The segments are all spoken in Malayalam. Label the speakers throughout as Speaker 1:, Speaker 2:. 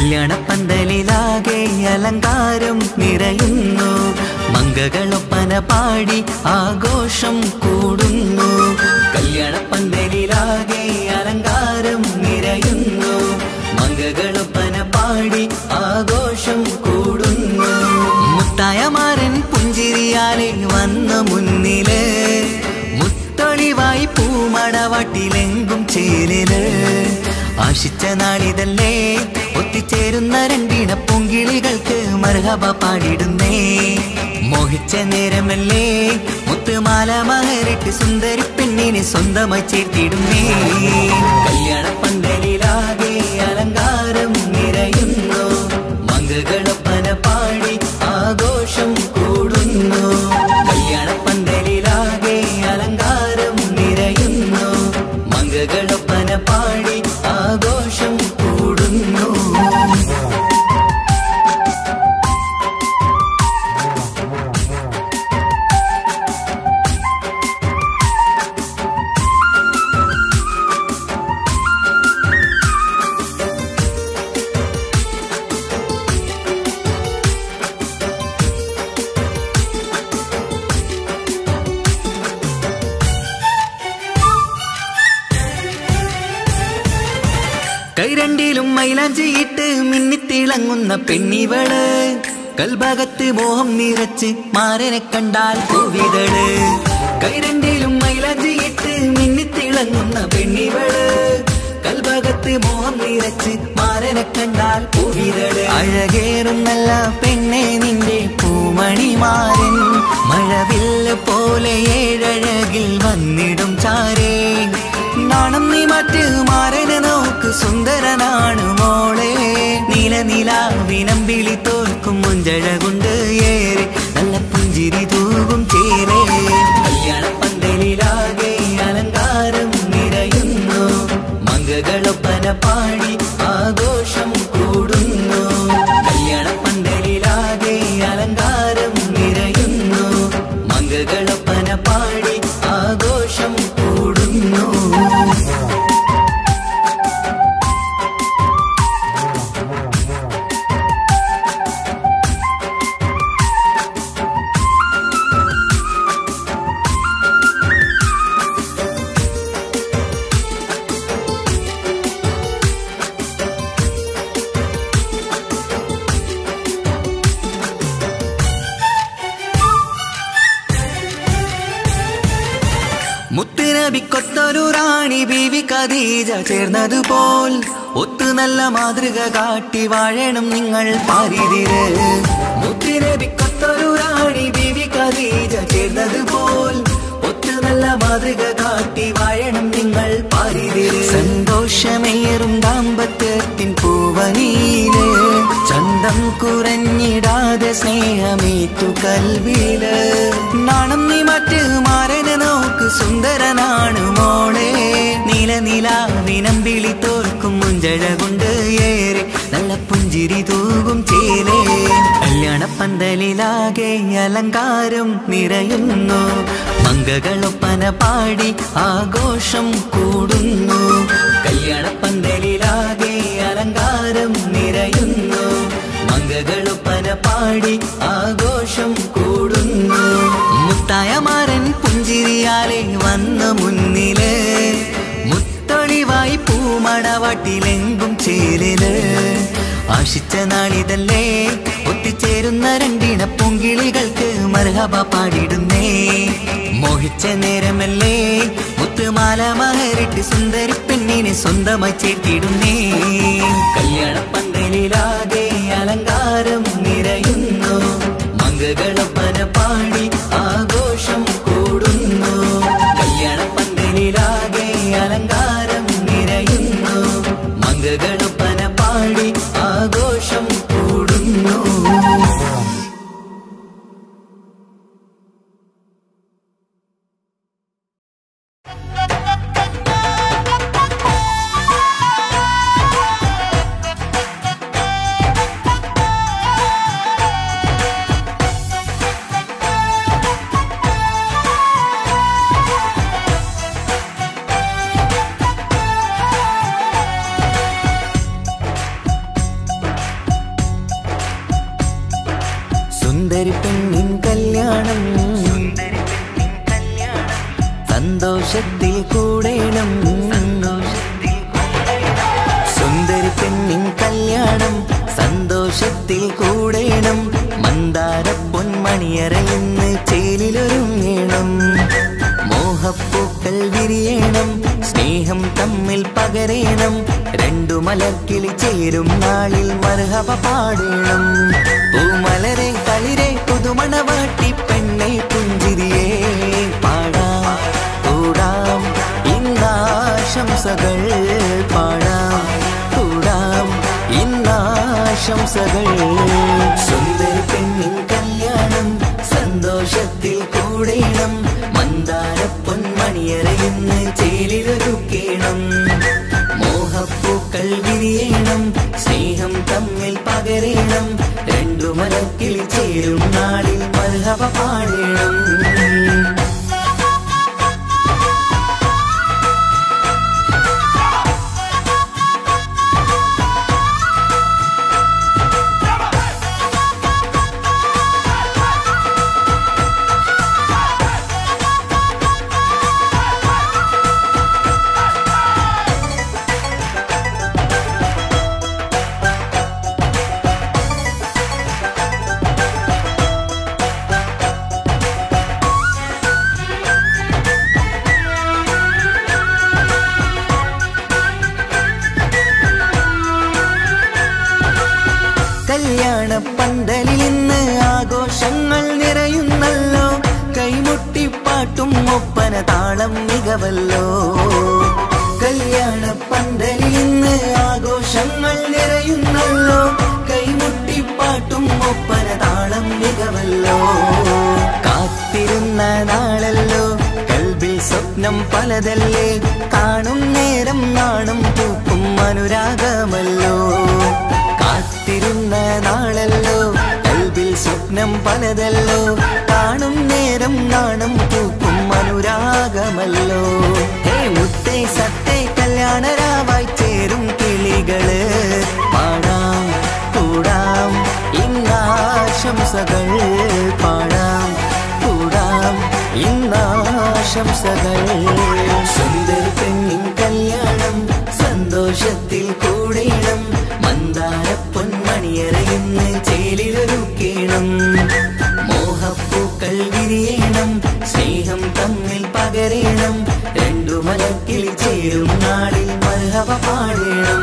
Speaker 1: കല്യാണപ്പന്തലിലാകെ അലങ്കാരം നിറയുന്നു, മംഗകളൊപ്പന പാടി ആഘോഷം കൂടുന്നു. കല്യാണപ്പന്തലിലാകെ അലങ്കാരം നിറയുന്നു, മംഗകളൊപ്പന പാടി ആഘോഷം കൂടുന്നു. മുത്തായമാരൻ പുഞ്ചിരിയാലെ വന്ന മുന്നില്, മുത്തൊളിവായി പൂമടവാട്ടിലെങ്കും ചേലില്. ആശിച്ച നാളിതല്ലേ ഒത്തിച്ചേരുന്ന രണ്ടിണ പൂങ്കിളികൾക്ക് മർഹബ പാടിടുന്നേ. മോഹിച്ച നേരമല്ലേ മുത്തുമാല മഹരിട്ട് സുന്ദരി പെണ്ണിനെ സ്വന്തമായി ചേർത്തിടുന്നേ. കല്യാണപ്പന്തലിലാകെ അലങ്കാരം നിറയുന്നു, മംഗകളൊപ്പന പാടി ആഘോഷം കൂടുന്നു. കല്യാണപ്പന്തലിലാകെ അലങ്കാരം നിറയുന്നു, മംഗകളൊപ്പന പാടി ആഘോഷം കൂടുന്നു. കൈരണ്ടിലും മൈലാഞ്ചിയിട്ട് മിന്നിത്തിളങ്ങുന്ന പെണ്ണിവള്, കൽഭാഗത്ത് മോഹം നിറച്ച് മാരനെ കണ്ടാൽ പൂവിതള്. കൈരണ്ടിലും മൈലാഞ്ചിയിട്ട് മിന്നിത്തിളങ്ങുന്ന പെണ്ണിവള്, കൽഭാഗത്ത് മോഹം നിറച്ച് മാരനെ കണ്ടാൽ പൂവിതള്. അഴകേറും നല്ല പെണ്ണെ നിന്റെ പൂമണിമാരൻ, മഴവില്ല് പോലെ ഏഴഴകിൽ വന്നിടും ചാരേ. നാണം നീ മറ്റ് മാരനെ നോക്ക്, സുന്ദരനാണ് മോളെ. നീലനിലാവിനമ്പിളി തോൽക്കും മുഞ്ചഴകൊണ്ട് ഏറെ, നല്ല പുഞ്ചിരി തൂകും ചേരേ. കല്യാണപ്പന്തലിലാകെ അലങ്കാരം നിറയുന്നു, മംഗകളൊപ്പന പാടി ആഘോഷം കൂടുന്നു. കല്യാണപ്പന്തലിലാകെ അലങ്കാരം നിറയുന്നു, മംഗകളൊപ്പന പാടി ആഘോഷം കൂടുന്നു. മുത്തുനബിക്കൊത്തൊരു റാണി ബീവി ഖദീജ ചേർന്നതുപോൽ, ഒത്തു നല്ല മാതൃക കാട്ടി വാഴണം നിങ്ങൾ പാരിതിര്. മുത്തുനബിക്കൊത്തൊരു റാണി ബീവി ഖദീജ ചേർന്നതുപോൽ, ഒത്തു നല്ല മാതൃക കാട്ടി വാഴണം നിങ്ങൾ പാരിതിര്. സന്തോഷമേറും ദാമ്പത്യത്തിൻ പൂവനീല്, ചന്തം കുറഞ്ഞിടാതെ സ്നേഹമേറ്റു കൽവില്. നാണം നീ മറ്റ് മാരനെ നോക്ക്, സുന്ദരനാണ് മോളെ. നീലനിലാവിനമ്പിളി തോൽക്കും മുഞ്ചഴകൊണ്ട് ഏറെ, നല്ല പുഞ്ചിരി തൂകും ചേലേ. കല്യാണപ്പന്തലിലാകെ അലങ്കാരം നിറയുന്നു, മംഗകളൊപ്പന പാടി ആഘോഷം കൂടുന്നു. കല്യാണപ്പന്തലിലാകെ അലങ്കാരം നിറയുന്നു, മംഗകളൊപ്പന പാടി ആഘോഷം കൂടുന്നു. മുത്തായമാരൻ പുഞ്ചിരിയാലെ വന്ന മുന്നില്, മുത്തൊളിവായി പൂമടവാട്ടിലെങ്കും ചേലില്. ആശിച്ച നാളിതല്ലേ ഒത്തിച്ചേരുന്ന രണ്ടിണ പൂങ്കിളികൾക്ക് മർഹബ പാടിടുന്നേ. മോഹിച്ച നേരമല്ലേ മുത്തുമാല മഹരിട്ട് സുന്ദരി പെണ്ണിനെ സ്വന്തമായി ചേർത്തിടുന്നേ. കല്യാണപ്പന്തലിലാകെ അലങ്കാരം നിറയുന്നു, മംഗകളൊപ്പന പാടി ആഘോഷം കൂടുന്നു. കല്യാണപ്പന്തലിലാകെ അലങ്കാരം നിറയുന്നു, മംഗകളൊപ്പന പാടി ആഘോഷം കൂടുന്നു. കൂടേണം സുന്ദരി പെണ്ണിൻ കല്യാണം സന്തോഷത്തിൽ കൂടേണം മന്ദാര പൊന്മണിയറയിന്ന് ചേലിലൊരുങ്ങേണം മോഹപ്പൂക്കൾ വിരിയണം സ്നേഹം തമ്മിൽ പകരേണം രണ്ടു മലക്കിളി ചേരും നാളിൽ മർഹബ പാടേണം പൂമലരെ കളിരെ പുതുമണവാട്ടി പെണ്ണെ പുഞ്ചിരിയേ പാടാം കൂടാം ഇന്നാശംസകൾ പാടാം കൂടാം ഇന്നാശംസകൾ സുന്ദരി പെണ്ണിൻ കല്യാണം സന്തോഷത്തിൽ കൂടേണം മന്ദാര പൊന്മണിയറയിന്ന് ചേലിലൊരുക്കേണം മോഹപ്പൂക്കൾ വിരിയണം സ്നേഹം തമ്മിൽ പകരേണം രണ്ടു മലക്കിളി ചേരും നാളിൽ മർഹബ പാടേണം പന്തലിൽ ഇന്ന് ആഘോഷങ്ങൾ നിറയുന്നല്ലോ കൈമുട്ടിപ്പാട്ടും ഒപ്പന താളം മികവല്ലോ കല്യാണ പന്തലിൽ ഇന്ന് ആഘോഷങ്ങൾ നിറയുന്നല്ലോ കൈമുട്ടിപ്പാട്ടും ഒപ്പന താളം മികവല്ലോ കാത്തിരുന്ന നാളല്ലോ കൽബിൽ സ്വപ്നം പലതല്ലേ കാണും നേരം നാണം പൂക്കും അനുരാഗമല്ലോ കാത്തിരുന്ന നാളല്ലോ കൽബിൽ സ്വപ്നം പലതല്ലോ കാണും നേരം നാണം പൂക്കും അനുരാഗമല്ലോ ഹേ മുത്തേ സത്തേ കല്യാണരാവായി ചേരും കിളികള് പാടാം കൂടാം ഇന്നാശംസകൾ പാടാം കൂടാം ഇന്നാശംസകൾ സുന്ദരി പെണ്ണിൻ കല്യാണം സന്തോഷത്തിൽ കൂടേണം മന്ദാര പൊന്മണിയറയിന്ന് ചേലിലൊരുക്കേണം മോഹപ്പൂക്കൾ വിരിയണം സ്നേഹം തമ്മിൽ പകരേണം രണ്ടു മലക്കിളി ചേരും നാളിൽ മർഹബ പാടേണം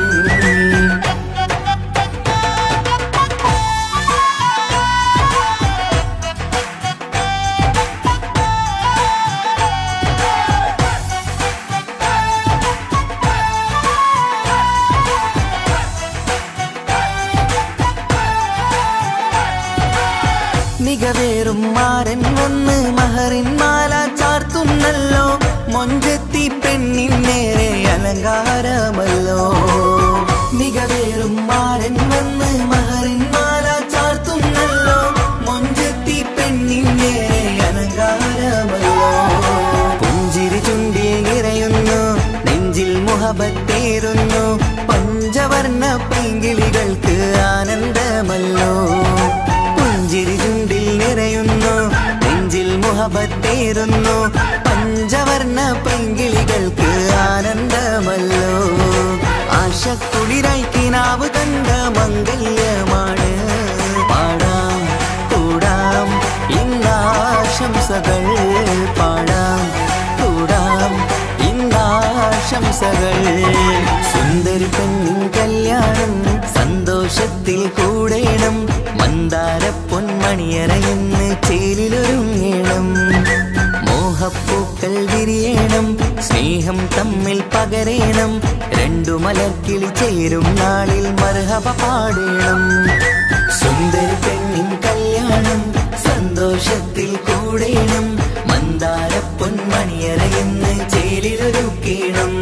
Speaker 1: മികവേറും മാരൻ വന്ന് മഹറിൻ മാല ചാർത്തുന്നല്ലോ മൊഞ്ചെത്തി പെണ്ണിൻ നേരെ അലങ്കാരമല്ലോ മികവേറും മാരൻ വന്ന് മഹറിൻ മാല ചാർത്തുന്നല്ലോ മൊഞ്ചെത്തി പെണ്ണിൻ നേരെ അലങ്കാരമല്ലോ പുഞ്ചിരി ചുണ്ടിൽ നിറയുന്നു നെഞ്ചിൽ മുഹബത്തേറുന്നു പഞ്ചവർണ്ണ പൈങ്കിളികൾക്ക് ആനന്ദമല്ലോ പുഞ്ചിരി ചുണ്ടിൽ നിറയുന്നു നെഞ്ചിൽ മുഹബത്തേറുന്നു പഞ്ചവർണ്ണ പൈങ്കിളികൾക്ക് ആനന്ദമല്ലോ ആശക്കുളിരായി കിനാവ് കണ്ട മംഗല്യമാണ് പാടാം കൂടാം ഇന്നാശംസകൾ പാടാം കൂടാം ഇന്നാശംസകൾ സുന്ദരി പെണ്ണിൻ കല്യാണം സന്തോഷത്തിൽ കൂടേണം മന്ദാര പൊന്മണിയറയിന്ന് ചേലിലൊരുങ്ങേണം മോഹപ്പൂക്കൾ വിരിയണം സ്നേഹം തമ്മിൽ പകരേണം രണ്ടു മലക്കിളി ചേരും നാളിൽ മർഹബ പാടേണം സുന്ദരി പെണ്ണിൻ കല്യാണം സന്തോഷത്തിൽ കൂടേണം മന്ദാര പൊന്മണിയറയിന്ന് ചേലിലൊരുക്കേണം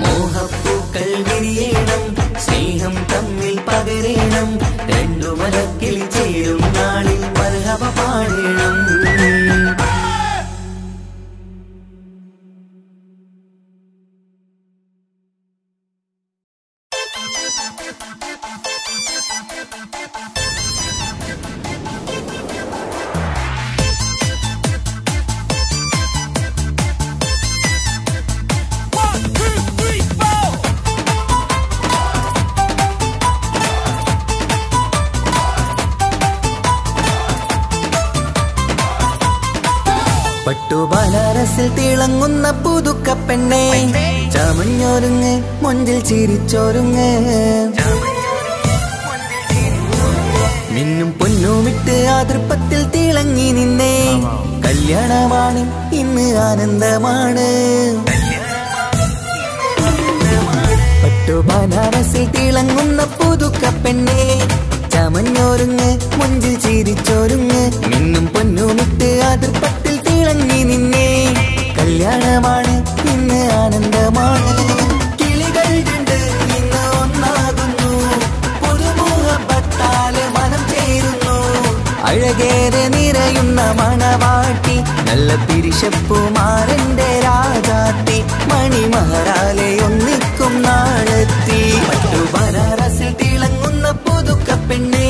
Speaker 1: മോഹപ്പൂക്കൾ വിരിയണം സ്നേഹം തമ്മിൽ പകരേണം രണ്ടു മലക്കിളി ചേരും നാളിൽ മർഹബ പാടേണം ബനാറസിൽ തിളങ്ങുന്ന പുതുക്കപ്പെണ്ണേ ചമഞ്ഞൊരുങ്ങ് മുഞ്ചിൽ ചിരിച്ചൊരുങ്ങ് മിന്നും പൊന്നുമിട്ട് ആതൃപ്പത്തിൽ തിളങ്ങി നിന്നേ കല്യാണമാണ് ഇന്ന് ആനന്ദമാണ് പട്ടു ബനാറസിൽ തിളങ്ങുന്ന പുതുക്കപ്പെണ്ണേ ചമഞ്ഞൊരുങ്ങ് മുഞ്ചിൽ ചിരിച്ചൊരുങ്ങ് മിന്നും പൊന്നുമിട്ട് ആതൃപ്പത്തിൽ തിളങ്ങി നിന്നേ കല്യാണമാണ് ഇന്ന് ആനന്ദമാണ് കിളികൾ രണ്ട് ഇന്ന് ഒന്നാകുന്നു പുതുമുഖത്താല് മനം ചേരുന്നു അഴകേറെ നിറയുന്ന മണവാട്ടി നല്ല പിരിശപ്പുമാരന്റെ രാജാത്തി മണിമഹാരാലെ ഒന്നിക്കും നാളെത്തി പട്ടു ബനാറസിൽ തിളങ്ങുന്ന പുതുക്കപ്പെണ്ണേ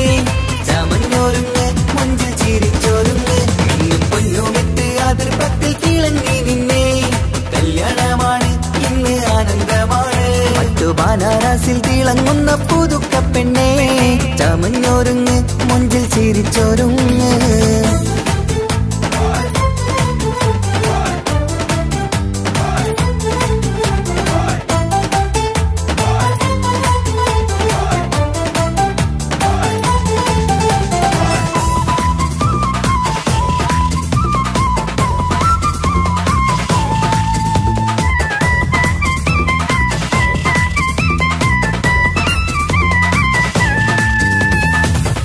Speaker 1: ചമഞ്ഞൊരുങ്ങ് മുഞ്ചിൽ ചിരിച്ചൊരുങ്ങ് മിന്നും പൊന്നുമിട്ട് ആതൃപ്പത്തിൽ തിളങ്ങി നിന്നേ കല്യാണമാണ് ഇന്ന് ആനന്ദമാണ് പട്ടു ബനാറസിൽ തിളങ്ങുന്ന പുതുക്കപ്പെണ്ണേ ചമഞ്ഞൊരുങ്ങ് മുഞ്ചിൽ ചിരിച്ചൊരുങ്ങ്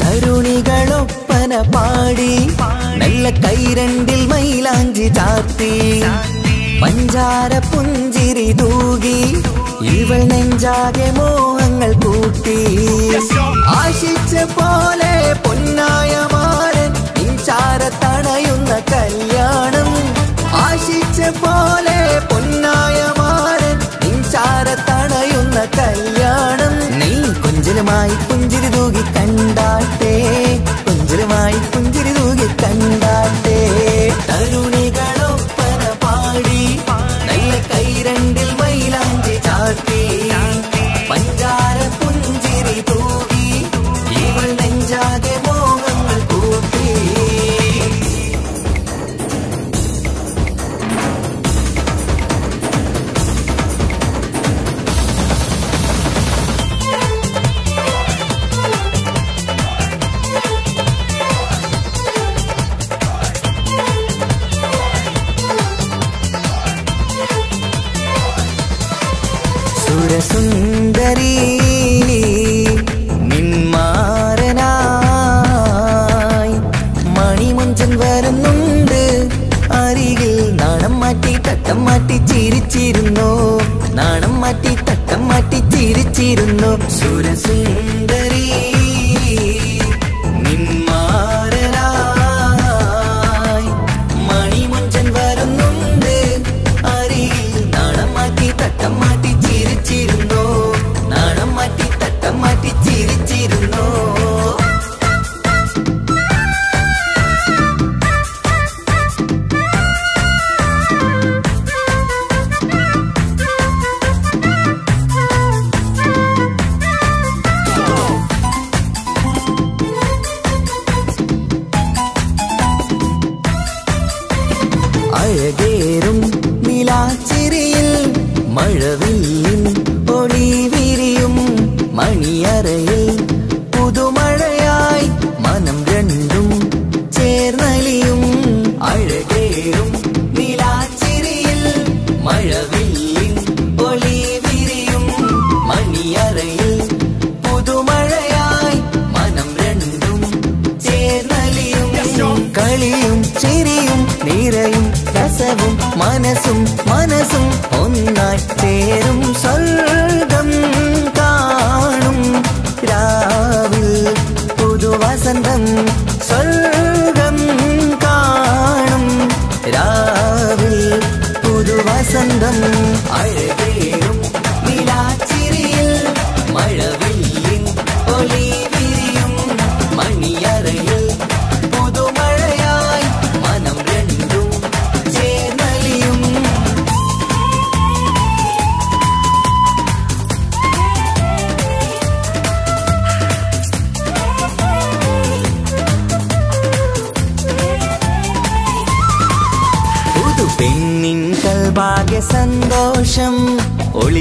Speaker 1: തരുണികളൊപ്പന പാടി നല്ല കൈരണ്ടിൽ മൈലാഞ്ചി ചാർത്തി പഞ്ചാര പുഞ്ചിരി തൂകി ഇവൾ നെഞ്ചാകെ മോഹങ്ങൾ കൂട്ടി ആശിച്ച പോലെ പൊന്നായ മാരൻ ഇൻചാര തണയുന്ന കല്യാണം ആശിച്ച പോലെ പൊന്നായ മാരൻ ഇൻചാര തണയുന്ന കല്യാണം നീ കൊഞ്ചലുമായി പുഞ്ചിരി തൂകി കണ്ടാട്ടെ കൊഞ്ചലുമായി പുഞ്ചിരി തൂകി കണ്ടാട്ടെ തരുണികളൊപ്പന പാടി നല്ല കൈരണ്ടിൽ മൈലാഞ്ചി ചാർത്തി പഞ്ചാര പുഞ്ചിരി തൂകി ഇവൾ നെഞ്ചാകെ മോഹങ്ങൾ കൂട്ടി സുരസുന്ദരി നിന്മാരനായി മണിമുഞ്ചൻ വരുന്നുണ്ട് അരികിൽ നാണം മാറ്റി തട്ടം മാറ്റി ചിരിച്ചിരുന്നു നാണം മാറ്റി തട്ടം മാറ്റി ചിരിച്ചിരുന്നു സുരസുന്ദരി നിന്മാരനായി മണിമുഞ്ചൻ വരുന്നുണ്ട് അരികിൽ നാണം മാറ്റി തട്ടം മാറ്റി ചിരിച്ചിരുന്നു നാണം മാറ്റി തട്ടം മാറ്റി ചിരിച്ചിരുന്നു അഴകേറും നിലാച്ചിരിയിൽ മഴവില്ലിൻ ഒളി വിരിയും മണിയറയിൽ പുതുമഴയായി മനം രണ്ടും ചേർന്നലിയും അഴകേറും നിലാച്ചിരിയിൽ മഴവില്ലിൻ ഒളി വിരിയും മണിയറയിൽ പുതുമഴയായി മനം രണ്ടും ചേർന്നലിയും കളിയും ചിരിയും നിറയും രസവും മനസ്സും മനസ്സും ഒന്നായി ചേരും സ്വർഗം കാണും രാവിൽ പുതുവസന്തം സ്വർഗം കാണും രാവിൽ പുതുവസന്തം അഴകേറും നിലാച്ചിരിയിൽ മഴവില്ലിൻ ഒളി വിരിയും മണിയറയിൽ പുതുമഴയായി മനം രണ്ടും ചേർന്നലിയും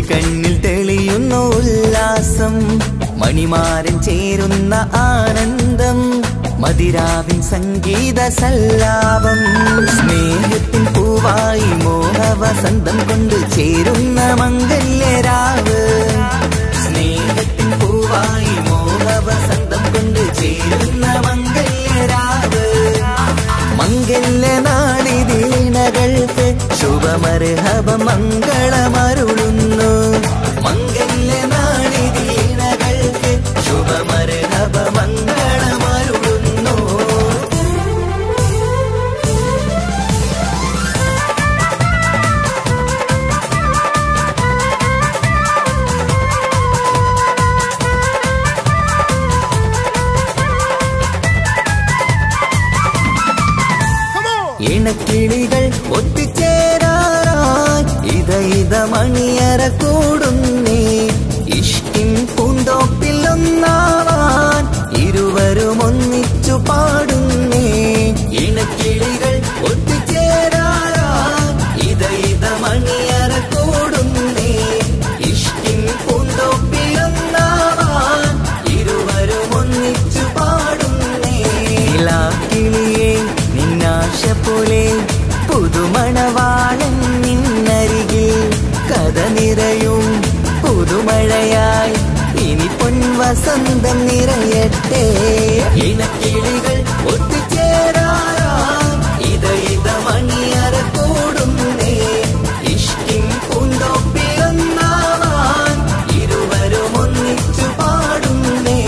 Speaker 1: കണ്ണിൽ തെളിയുന്നു ഉല്ലാസം മണിമാരൻ ചേരുന്ന ആനന്ദം മതിരാവിൻ സംഗീത സല്ലാപം സ്നേഹത്തിൻ പൂവായി മോഹവസന്തം കൊണ്ട് ചേരുന്ന മംഗല്യരാവ് സ്നേഹത്തിൻ പൂവായി മോഹവസന്തം കൊണ്ട് ചേരുന്ന മംഗല്യരാവ് മംഗല്യ നാളിതീണകൾക്ക് ശുഭമർഹബ മംഗളമരുളുന്നു മംഗല്യ നാളിതീണകൾക്ക് ശുഭമർഹബ മംഗളമരുളുന്നു ഇണക്കിളികൾ ഒത്തുചേരാറായി ഇത മണിയറ കൂടുന്നേ ഇഷ്കിൻ പൂന്തോപ്പിൽ ഒന്നാവാൻ ഇരുവരും ഒന്നിച്ചു പാടുന്നേ ഇണക്കിളികൾ ഒത്തുചേരാറായി ഇത മണിയറ കൂടുന്നേ ഇഷ്കിൻ പൂന്തോപ്പിൽ ഒന്നാവാൻ ഇരുവരും ഒന്നിച്ചു പാടുന്നേ കിളിയേ നിന്നാശ പോലെ പുതുമണവാളൻ നിന്നരികിൽ കഥ നിറയും പുതുമഴയായി ഇനി പൊൻവസന്തം നിറയട്ടെ ഇണക്കിളികൾ ഒത്തുചേരാറായി ഇത മണിയറ കൂടുന്നേ ഇഷ്കിൻ പൂന്തോപ്പിലൊന്നാവാൻ ഇരുവരും ഒന്നിച്ചു പാടുന്നേ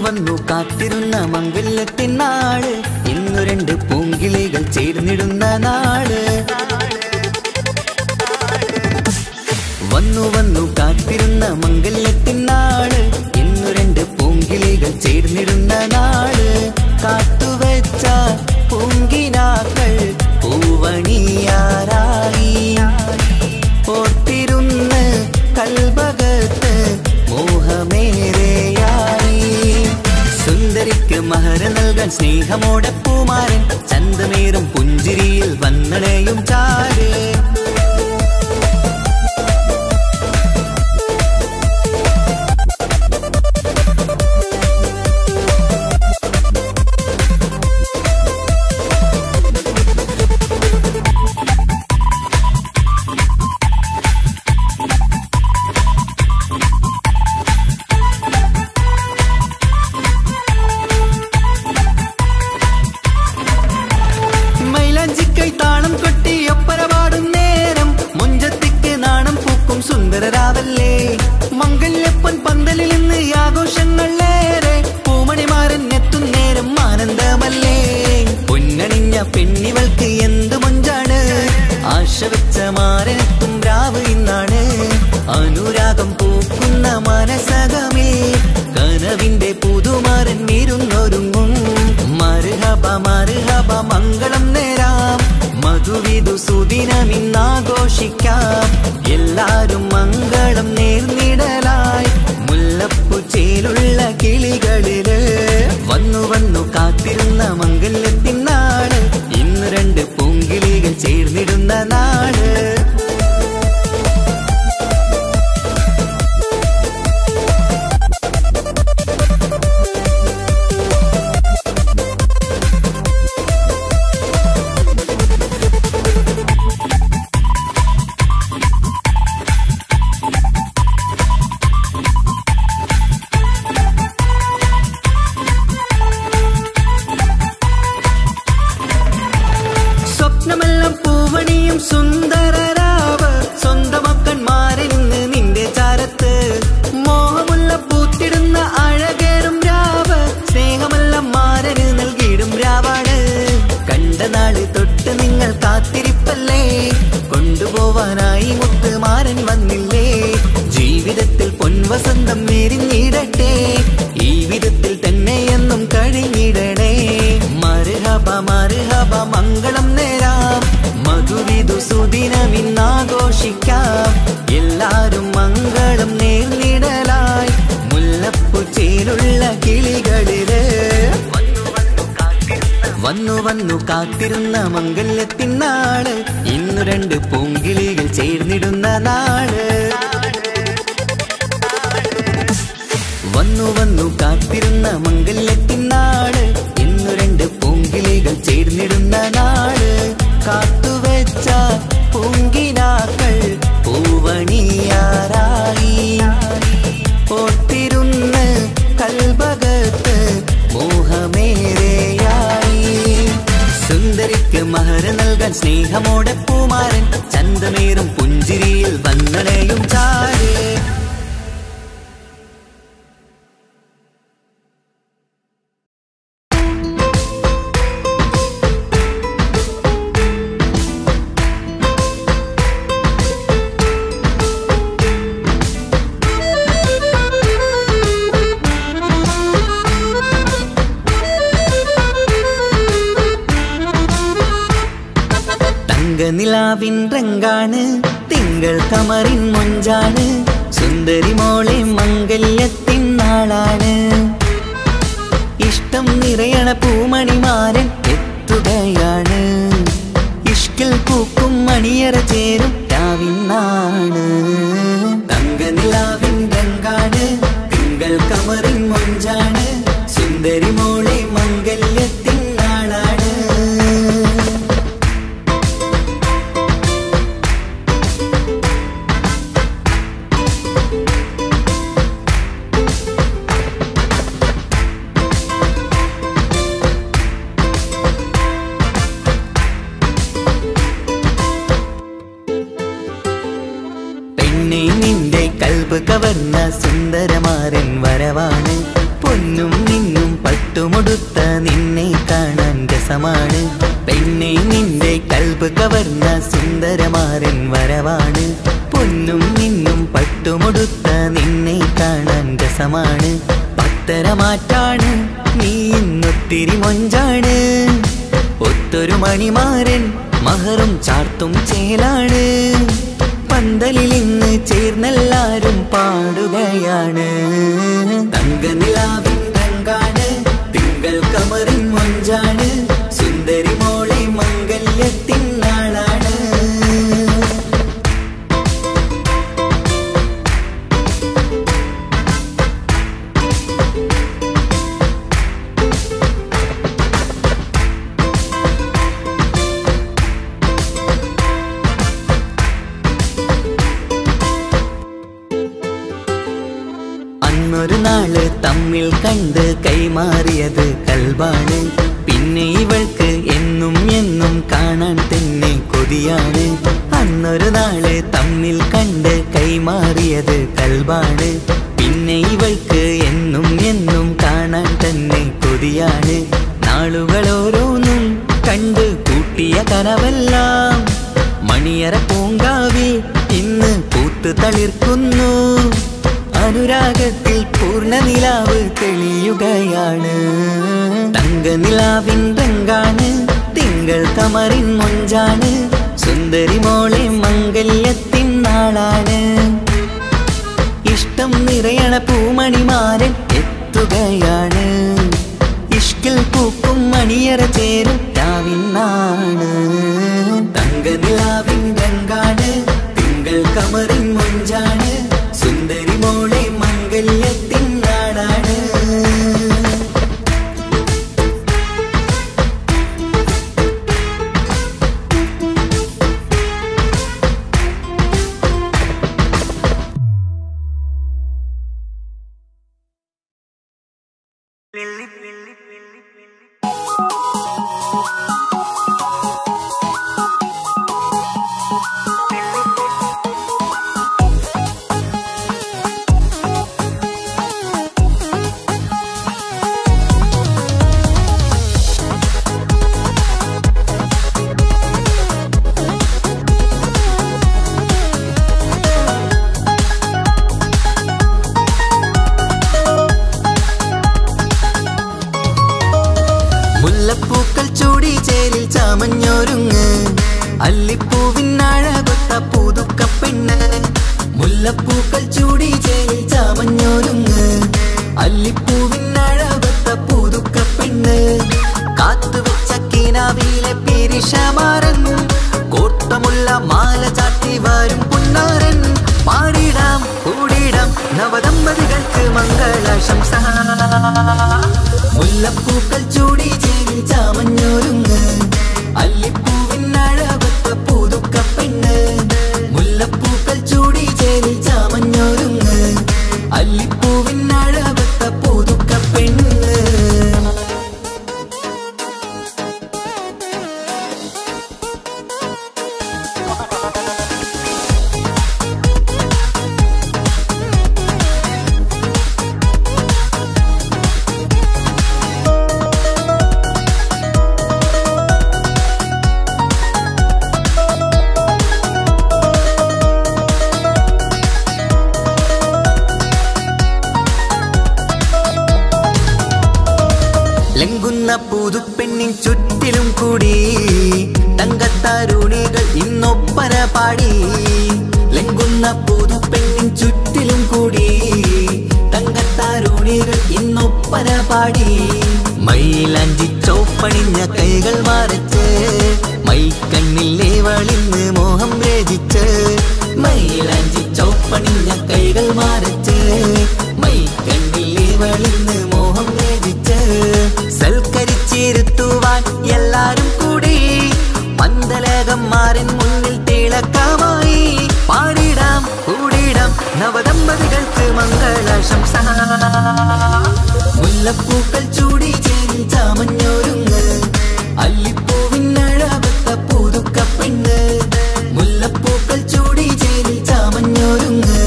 Speaker 1: വന്നു കാത്തിരുന്ന മംഗല്യത്തിൻ നാട് ഇന്നു രണ്ട് പൂങ്കിളികൾ ചേർന്നിടുന്ന നാട് വന്നു കാത്തിരുന്ന മംഗല്യത്തിൻ നാട് ഇന്നു രണ്ട് പൂങ്കിളികൾ ചേർന്നിടുന്ന നാട് കാത്തുവെച്ച പൂങ്കിനാക്കൾ പൂവണിയാറായി ഓർത്തിരുന്ന് കൽബകത്ത് മോഹമേറെയായി സുന്ദരിക്ക് മഹർ നൽകാൻ സ്നേഹമോടെ പൂമാരൻ ചന്തമേറും പുഞ്ചിരിയിൽ വന്നണയും ചാര് മംഗല്യപ്പൻ പന്തലിൽ നിന്ന് ആഘോഷങ്ങളേറെ പൂമണിമാരൻ എത്തും നേരം ആനന്ദമല്ലേ പൊന്നണിഞ്ഞ പെണ്ണിവൾക്ക് എന്ത് മൊഞ്ചാണ് ആശ വെച്ച മാരനെത്തും രാവ് ഇന്നാണ് അനുരാഗം പൂക്കുന്ന മനസകമേ കനവിന്റെ പുതുമാരൻ വീരുന്നൊരുങ്ങും മർഹബ മർഹബ മംഗളം നേരാം മധുവിധു സുദിനമിന്നാഘോഷിക്കാം എല്ലാരും മംഗളം നേർന്നിടലായി മുല്ലപ്പൂ ചേലുള്ള കിളികളില് വന്നു കാത്തിരുന്ന മംഗല്യത്തിൻ നാട് ഇന്ന് രണ്ട് പൂങ്കിളികൾ ചേർന്നിടുന്ന നാട് തരുവാനായി മുത്തുമാരൻ വന്നില്ലേ. ജീവിതത്തിൽ പൊൻവസന്തം വിരിഞ്ഞിടട്ടെ, ഈ വിധത്തിൽ തന്നെ എന്നും കഴിഞ്ഞിടണേ. മർഹബ മർഹബ മംഗളം നേരാം, മധുവിധു സുദിനമിന്നാഘോഷിക്കാം. എല്ലാരും മംഗളം നേർന്നിടലായി മുല്ലപ്പൂച്ചയിലുള്ള കിളികളില് വന്നു വന്നു കാത്തിരുന്ന മംഗല്യത്തിനാള്. ഇന്നു രണ്ട് പൂങ്കിളികൾ ചേർന്നിടുന്ന നാള്. വന്നു വന്നു കാത്തിരുന്ന മംഗല്യത്തിനാള്. ഇന്നു രണ്ട് പൂങ്കിളികൾ ചേർന്നിടുന്ന നാള്. കാത്തുവെച്ച പൂങ്കിനാക്കൾ പൂവണിയാറായി. ഓർത്തിരുന്ന് കൽബകത്ത് മോഹമേറെയായി. സുന്ദരിക്ക് മഹർ നൽകാൻ സ്നേഹമോടെ പൂമാരൻ ചന്തമേറും പുഞ്ചിരിയിൽ വന്നണയും ചാരേ. നിലാവിൻ രംഗാണ്, തിങ്കൾ കമറിൻ മൊഞ്ചാണ്. സുന്ദരി മോളെ മംഗല്യത്തിൻ നാളാണ്. ഇഷ്ടം നിറയണ പൂമണിമാരൻ എത്തുകയാണ്. ഇഷ്കിൽ പൂക്കും മണിയറ ചേരും രാവിനാണ്. തങ്ക നിലാവിൻ രംഗാണ്, തിങ്കൾ കമറിൻ മൊഞ്ചാണ്. സുന്ദരി മോളെ മംഗല്യത്തിൻ നാളാണ്. നിന്റെ കൽബ് കവർന്ന സുന്ദരമാരൻ വരവാണ്. പൊന്നും നിന്നും പട്ടുമൊടുത്ത നിന്നെ കാണാൻ രസമാണ്. പെണ്ണെ നിന്റെ കൽബ് കവർന്ന സുന്ദരമാരൻ വരവാണ്. പൊന്നും നിന്നും പട്ടുമൊടുത്ത നിന്നെ കാണാൻ രസമാണ്. പത്തരമാറ്റാണ് നീ ഇന്നൊത്തിരി മൊഞ്ചാണ്. ഒത്തൊരു മണിമാരൻ മഹറും ചാർത്തും ചേലാണ്. പന്തലിൽ ഇന്ന് ചേർന്നെല്ലാരും പാടുകയാണ്. തങ്ക നിലാവിൻ രംഗാണ്, തിങ്കൾ കമറിൻ മൊഞ്ചാണ്. സുന്ദരി മോളെ മംഗല്യത്തിൻ നാളാണ്. ഒരു നാള് തമ്മിൽ കണ്ട് കൈമാറിയത് കൽബാണ്. പിന്നെ ഇവൾക്ക് എന്നും എന്നും കാണാൻ തന്നെ കൊതിയാണ്. അന്നൊരു നാള് തമ്മിൽ കണ്ട് കൈമാറിയത് കൽബാണ്. പിന്നെ ഇവൾക്ക് എന്നും എന്നും കാണാൻ തന്നെ കൊതിയാണ്. നാളുകൾ ഓരോന്നും കണ്ട് കൂട്ടിയ കനവെല്ലാം മണിയറ പൂങ്കാവിൽ ഇന്ന് പൂത്ത് തളിർക്കുന്നു. അനുരാഗത്തിൽ പൂർണ്ണ നിലാവ് തെളിയുകയാണ്. തങ്ക നിലാവിൻ രംഗാണ്, തിങ്കൾ കമറിൻ മൊഞ്ചാണ്. സുന്ദരി മോളെ മംഗല്യത്തിൻ നാളാണ്. ഇഷ്ടം നിറയണ പൂമണിമാരൻ എത്തുകയാണ്. ഇഷ്കിൽ പൂക്കും മണിയറ ചേരും രാവിനാണ്. തങ്ക നിലാവിൻ രംഗാണ്, തിങ്കൾ കമറിൻ മൊഞ്ചാണ്. സുന്ദരി മോളെ മംഗല്യത്തിൻ നാടാണ്. അല്ലിപ്പൂവിനഴകൊത്ത പുതുക്കപ്പെണ്ണ് മുല്ലപ്പൂക്കൾ ചൂടി ചേരി ചാമഞ്ഞൊരുങ്ങ് അല്ലിപ്പൂവിനഴകൊത്ത പുതുക്കപ്പെണ്ണ് കാത്തുവെച്ച കിനാവിലെ പിരിശമാരൻ കോട്ടമുള്ള മാല ചാട്ടി വരും പുന്നാരൻ പാടിടാം കൂടിടാം നവദമ്പതികൾക്ക് മംഗളാശംസ മുല്ലപ്പൂക്കൾ ചൂടി ചേരി ചാമഞ്ഞൊരുങ്ങ് അല്ലിപ്പൂവിനഴകൊത്ത പുതുക്കപ്പെണ്ണ് മുല്ലപ്പൂക്കൾ ചൂടി ചേരി ചാമഞ്ഞൊരുങ്ങ് അല്ലിപ്പൂവിനഴകൊത്ത പുതുക്കപ്പെണ്ണ് ലംഘുന്ന പുതുപ്പെണ്ണിൻ ചുറ്റിലും കൂടി തങ്കത്താരുണികൾ ഇന്നൊപ്പന പാടി ലംഘുന്ന പുതുപ്പെണ്ണിൻ ചുറ്റിലും കൂടി തങ്കത്താരുണികൾ ഇന്നൊപ്പന പാടി മൈലാഞ്ചി ചോപ്പണിഞ്ഞ കൈകൾ മറച്ച് മൈക്കണ്ണിലെ വളിന്ന് മോഹം രചിച്ച് മൈലാഞ്ചി ചോപ്പണിഞ്ഞ കൈകൾ മറച്ച് മൈക്കണ്ണിലെ വളിന്ന് മോഹം രചിച്ച് സൽക്കരിച്ചിരുത്തുവാൻ എല്ലാരും കൂടി പന്തലകന്മാരൻ മുന്നിൽ തിളക്കമായി പാടിടാം കൂടിടാം നവദമ്പതികൾക്ക് മംഗളാശംസ മുല്ലപ്പൂക്കൾ ചൂടി ചേരി ചാമഞ്ഞൊരുങ്ങ് അല്ലിപ്പൂവിനഴകൊത്ത പുതുക്കപ്പെണ്ണ് മുല്ലപ്പൂക്കൾ ചൂടി ചേരി ചാമഞ്ഞൊരുങ്ങ്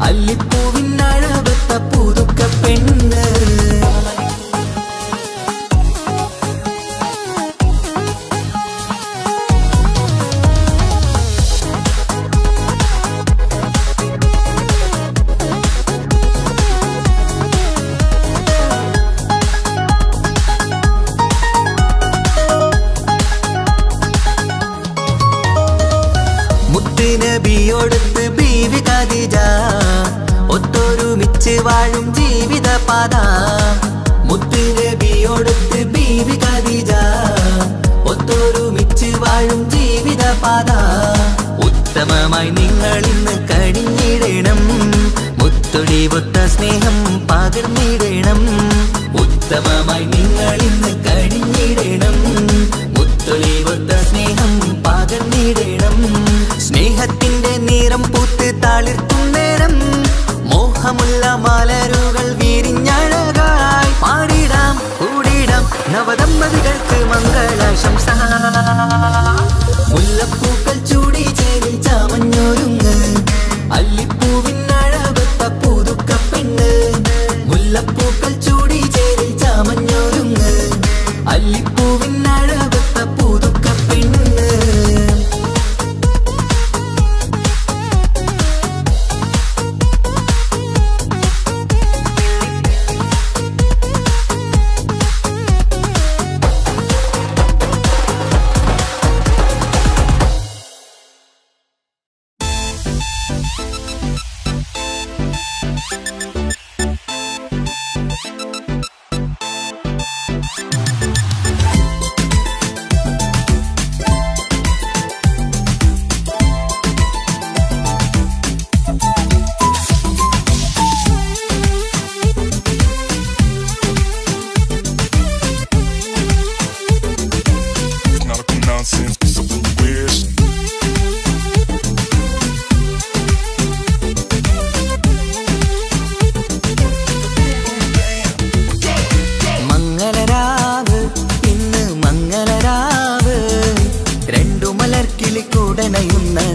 Speaker 1: അല്ലിപ്പൂവിനഴകൊത്ത പുതുക്കപ്പെണ്ണ് നബിയോടൊത്ത് ബീവി ഖദീജ ഒത്തൊരുമിച്ച് വാഴും ജീവിതപാത മുത്ത് നബിയോടൊത്ത് ബീവി ഖദീജ ഒത്തൊരുമിച്ച് വാഴും ജീവിതപാത ഉത്തമമായി നിങ്ങൾ ഇന്ന് കഴിഞ്ഞിടണം മുത്തൊടിവൊത്ത സ്നേഹം പകർന്നിടണം ഉത്തമമായി നിങ്ങൾ ഇന്ന് കഴിഞ്ഞിടണം മുത്തൊടിവൊത്ത സ്നേഹം പകർന്നിടണം സ്നേഹത്തിന്റെ നിറം പൂത്ത് താളിർക്കും നേരം മോഹമുള്ള മലരുകൾ വിരിഞ്ഞഴകായി പാടിടാം കൂടിടാം നവദമ്പതികൾക്ക് മംഗളാശംസ മുല്ലപ്പൂക്കൾ ചൂടി ചേരി ചാമഞ്ഞൊരുങ്ങ് അല്ലിപ്പൂവിനഴകൊത്ത പുതുക്കപ്പെണ്ണ് മുല്ലപ്പൂക്കൾ ചൂടി ചേരി ചാമഞ്ഞൊരുങ്ങ് അല്ലിപ്പൂവിനഴകൊത്ത പുതുക്കപ്പെണ്ണ്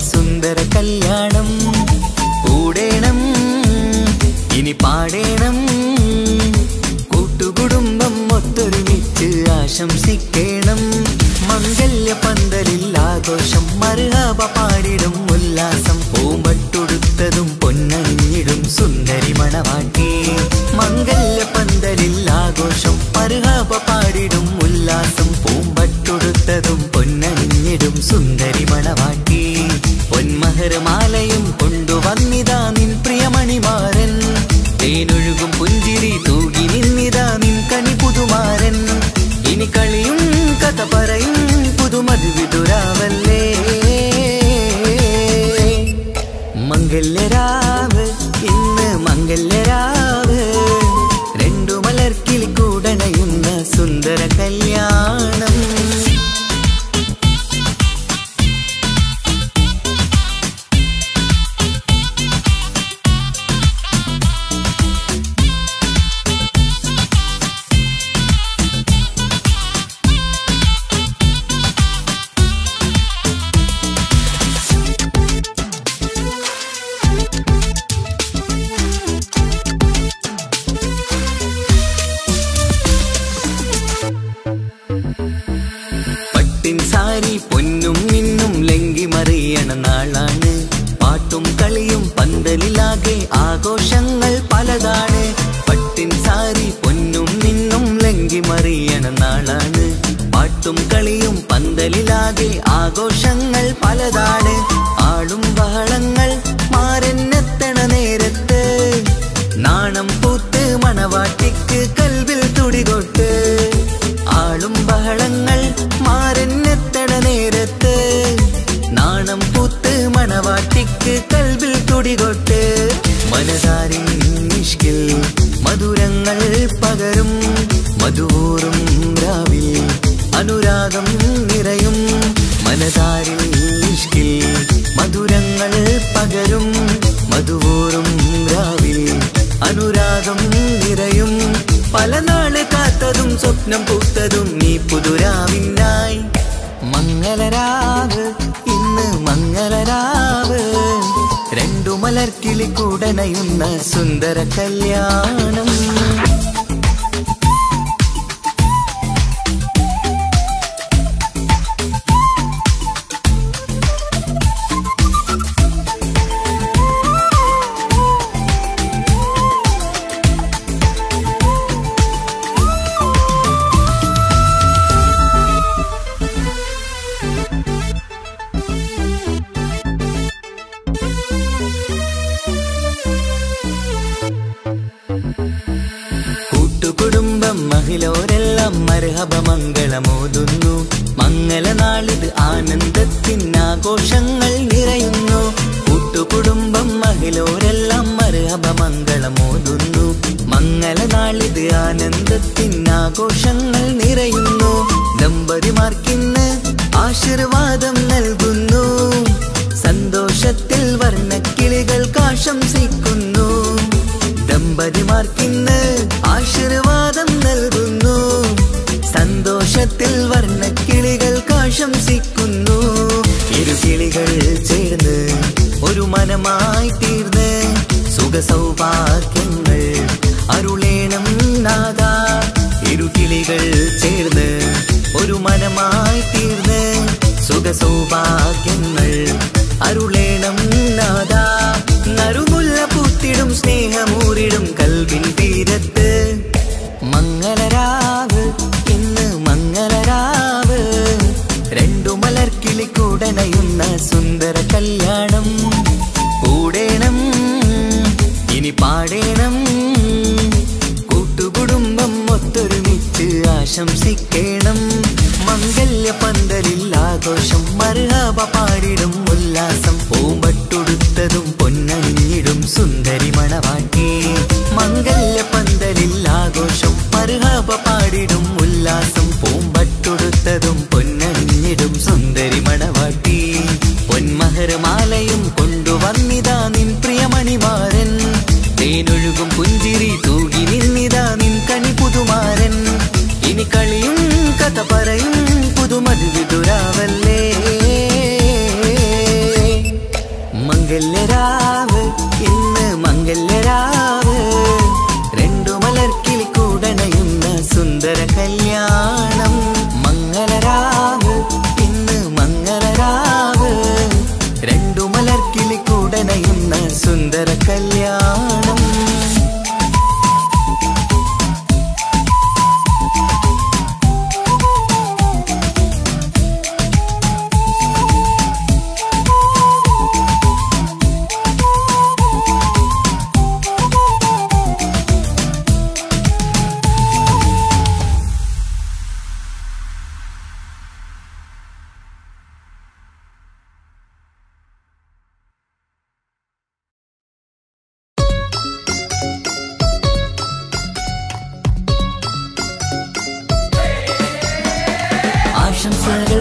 Speaker 1: സുന്ദര കല്യാണം കൂടേണം ഇനി പാടേണം കൂട്ടുകുടുംബം ഒത്തൊരുമിച്ച് ആശംസിക്കണം മംഗല്യ പന്തലിൽ ആഘോഷം മർഹബ പാടിടും ഉല്ലാസം പൂമ്പട്ടുടുത്തതും പൊന്നണിഞ്ഞിടും സുന്ദരി മണവാട്ടി മംഗല്യ പന്തലിൽ ആഘോഷം മർഹബ പാടിടും ഉല്ലാസം പൂമ്പട്ടുടുത്തതും പൊന്നണിഞ്ഞിടും സുന്ദരി മഹർമാലയും കൊണ്ടുവന്നിതാ നിൻ പ്രിയമണിമാരൻ തേനൊഴുകും പുഞ്ചിരി തൂകി നിന്നിതാ നിൻ കനി പുതുമാരൻ ഇനി കളിയും കഥ പറയും പുതുമധുവിതുരാവല്ലേ മംഗല്യരാവ് ഇന്ന് മംഗല്യരാവ് രണ്ടു മലർക്കിളി കൂടണയുന്ന സുന്ദര കല്യാണം സാരി പൊന്നും മിന്നും ലങ്കി മറിയണ നാളാണ് പാട്ടും കളിയും പന്തലിലാകെ ആഘോഷങ്ങൾ പലതാണ് പട്ടിൻ സാരി പൊന്നും മിന്നും ലങ്കി മറിയണ നാളാണ് പാട്ടും കളിയും പന്തലിലാകെ ആഘോഷങ്ങൾ പലതാണ് ആളും ബഹളങ്ങൾ മാരെന്നെത്തണ നേരത്ത് നാണം പൂത്ത് മണവാട്ടിക്ക് കൽവിൽ തുടികൊട്ട് ആളും ബഹളങ്ങൾ മാരെന്നെത്തണ നേരത്ത് നാണം പൂത്ത് മണവാട്ടിക്ക് കൽവിൽ തുടികൊട്ട് മനതാരിൻ ഇഷ്കിൽ മധുരങ്ങൾ പകരും മധുവൂറും രാവിൽ അനുരാഗം നിറയും മനതാരിൻ ഇഷ്കിൽ മധുരങ്ങൾ പകരും മധുവൂറും രാവിൽ അനുരാഗം നിറയും പല നാള് കാത്തതും സ്വപ്നം പൂത്തതും നീ പുതുരാവിനായി മംഗളരാവ് ഇന്ന് മംഗളരാവ് രണ്ടു മലർക്കിളി കൂടണയുന്ന സുന്ദര കല്യാണം കൂട്ടുകുടുംബം മഹിളോരെല്ലാം മർഹബ മംഗളമോതുന്നു മംഗളനാളിത് ആനന്ദത്തിനാഘോഷങ്ങൾ നിറയുന്നു കൂട്ടുകുടുംബം മഹിളോരെല്ലാം മർഹബ മംഗളമോതുന്നു മംഗളനാളിത് ആനന്ദത്തിനാഘോഷങ്ങൾ നിറയുന്നു ദമ്പതിമാർക്കിന്ന് ആശീർവാദം നൽകുന്നു സന്തോഷത്തിൽ വർണ്ണക്കിളികൾ ആശംസിക്കുന്നു ദമ്പതിമാർക്കിന്ന് ആശീർവാദം നൽകുന്നു സന്തോഷത്തിൽ വർണ്ണക്കിളികൾ ആശംസിക്കുന്നു ഇരുകിളികൾ ചേർന്ന് ഒരു മനമായി തീർന്ന് സുഖസൗഭാഗ്യങ്ങൾ അരുളേണം നാദാ ഇരുകിളികൾ ചേർന്ന് ഒരു മനമായി തീർന്ന് സുഖസൗഭാഗ്യങ്ങൾ അരുളേണം നാദാ നറുമുല്ല പൂത്തിടും സ്നേഹമൂരിടും കൽവിൻ തീരത്ത് മംഗളരാവ് ഇന്ന് മംഗളരാവ് രണ്ടു മലർക്കിളി കൂടണയുന്ന സുന്ദര കല്യാണം കൂടേണം ഇനി പാടേണം കൂട്ടുകുടുംബം ഒത്തൊരുമിച്ച് ആശംസിക്കണം മംഗല്യ പന്തലിൽ ആഘോഷം മർഹബ പാടിടും ഉല്ലാസം പൂമ്പട്ടുടുത്തതും പൊന്നണിഞ്ഞിടും സുന്ദരി മണവാട്ടി മംഗല്യ പന്തലിൽ ആഘോഷം മർഹബ പാടിടും ഉല്ലാസം പൂമ്പട്ടുടുത്തതും പൊന്നണിഞ്ഞിടും സുന്ദരി മണവാട്ടി പൊന്മഹർമാലയും കൊണ്ടുവന്നിതാ നിൻ പ്രിയമണിമാരൻ തേനൊഴുകും പുഞ്ചിരി തൂകി നിന്നിതാ നിൻ കനി പുതുമാരൻ ഇനി കളിയും കഥ പറയും പുതുമധുവിതുരാവല്ലേ മംഗല്യരാവ് ഇന്ന് മംഗല്യരാവ് രണ്ടു മലർക്കിളി കൂടണയുന്ന സുന്ദര കല്യാണം മംഗളരാവ് ഇന്ന് മംഗളരാവ് രണ്ടു മലർക്കിളി കൂടണയുന്ന സുന്ദര കല്യാണം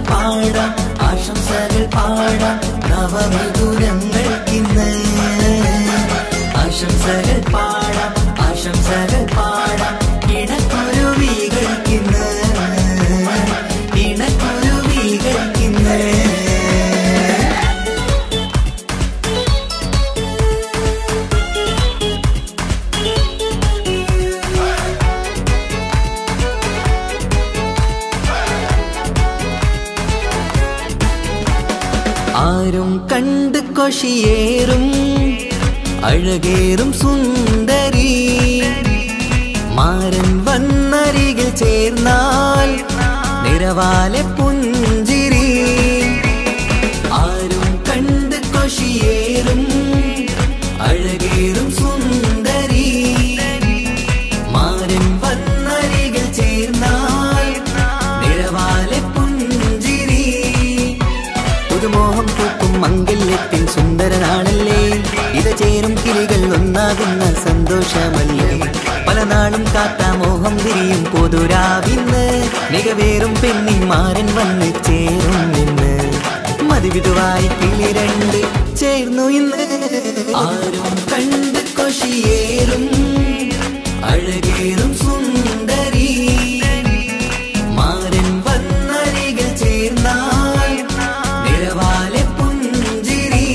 Speaker 1: പാടാം ആശംസകൾ പാടാം നവമിഥുനങ്ങൾക്കിന്ന് ആശംസകൾ പാടാം ആശംസകൾ പാടാം ഇണക്കുരുവികൾക്കിന്ന് ഇണക്കുരുവികൾക്കിന്ന് ആരും കണ്ട് കൊഷിയേറും അഴകേറും സുന്ദരി മാരൻ വന്നരികിൽ ചേർന്നാൽ നിറവാലെ പുഞ്ചിരി ആരും കണ്ട് കൊഷിയേറും അഴകേറും സുന്ദരി മാരൻ വന്നരികിൽ ചേർന്നാൽ നിറവാലെ പുഞ്ചിരി പുതുമോഹം പൂക്കും മംഗല്യത്തിൻ സുന്ദരനാണല്ലേ ഇത് ചേരും കിളികൾ ഒന്നാകുന്ന സന്തോഷമല്ലേ പല നാളും കാത്ത മോഹം വിരിയും പൊതുരാവിന്ന് മികവേറും പെണ്ണിൻ മാരൻ വന്ന് ചേരും ഇന്ന് മതിവിധുവായി കിളി രണ്ട് ചേർന്നു ഇന്ന് ആരും കണ്ട് കൊഷിയേറും അഴകേറും സുന്ദരി മാരൻ വന്നരികിൽ ചേർന്നാൽ നിറവാലെ പുഞ്ചിരി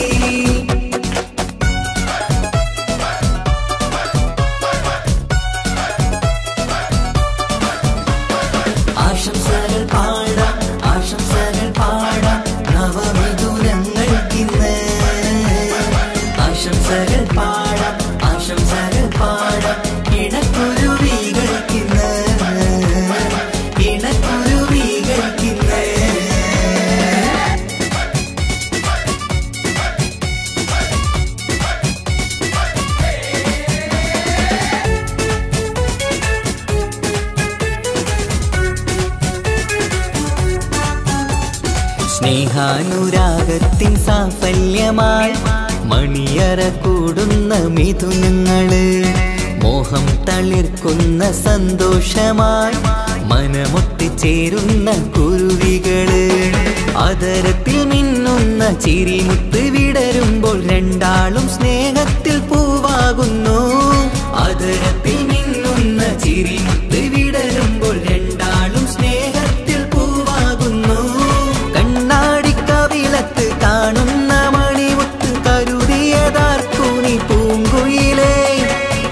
Speaker 1: ആശംസകൾ പാടാം ആശംസകൾ പാടാം നവമിഥുനങ്ങൾക്കിന്ന് ആശംസകൾ പാടാം ആശംസകൾ പാടാം ഇണക്കുരുവികൾക്കിന്ന് ഇണക്കുരുവികൾക്കിന്ന് സ്നേഹാനുരാഗത്തിൻ സാഫല്യമായി മണിയറ കൂടുന്ന മിഥുനങ്ങള് മോഹം തളിർക്കുന്ന സന്തോഷമായി മനമൊട്ടിച്ചേരുന്ന കുരുവികള് അതരത്തിൽ മിന്നുന്ന ചിരിമുത്ത് വിടരുമ്പോൾ രണ്ടാളും സ്നേഹത്തിൽ പൂവാകുന്നു അതരത്തിൽ മിന്നുന്ന ചിരിമുത്ത് വിടരുമ്പോൾ രണ്ടാളും സ്നേഹത്തിൽ പൂവാകുന്നു കണ്ണാടിക്കവിളത്ത് കാണുന്ന മണിമുത്ത് കരുതിയതാർക്കൂനി പൂങ്കുയിലേ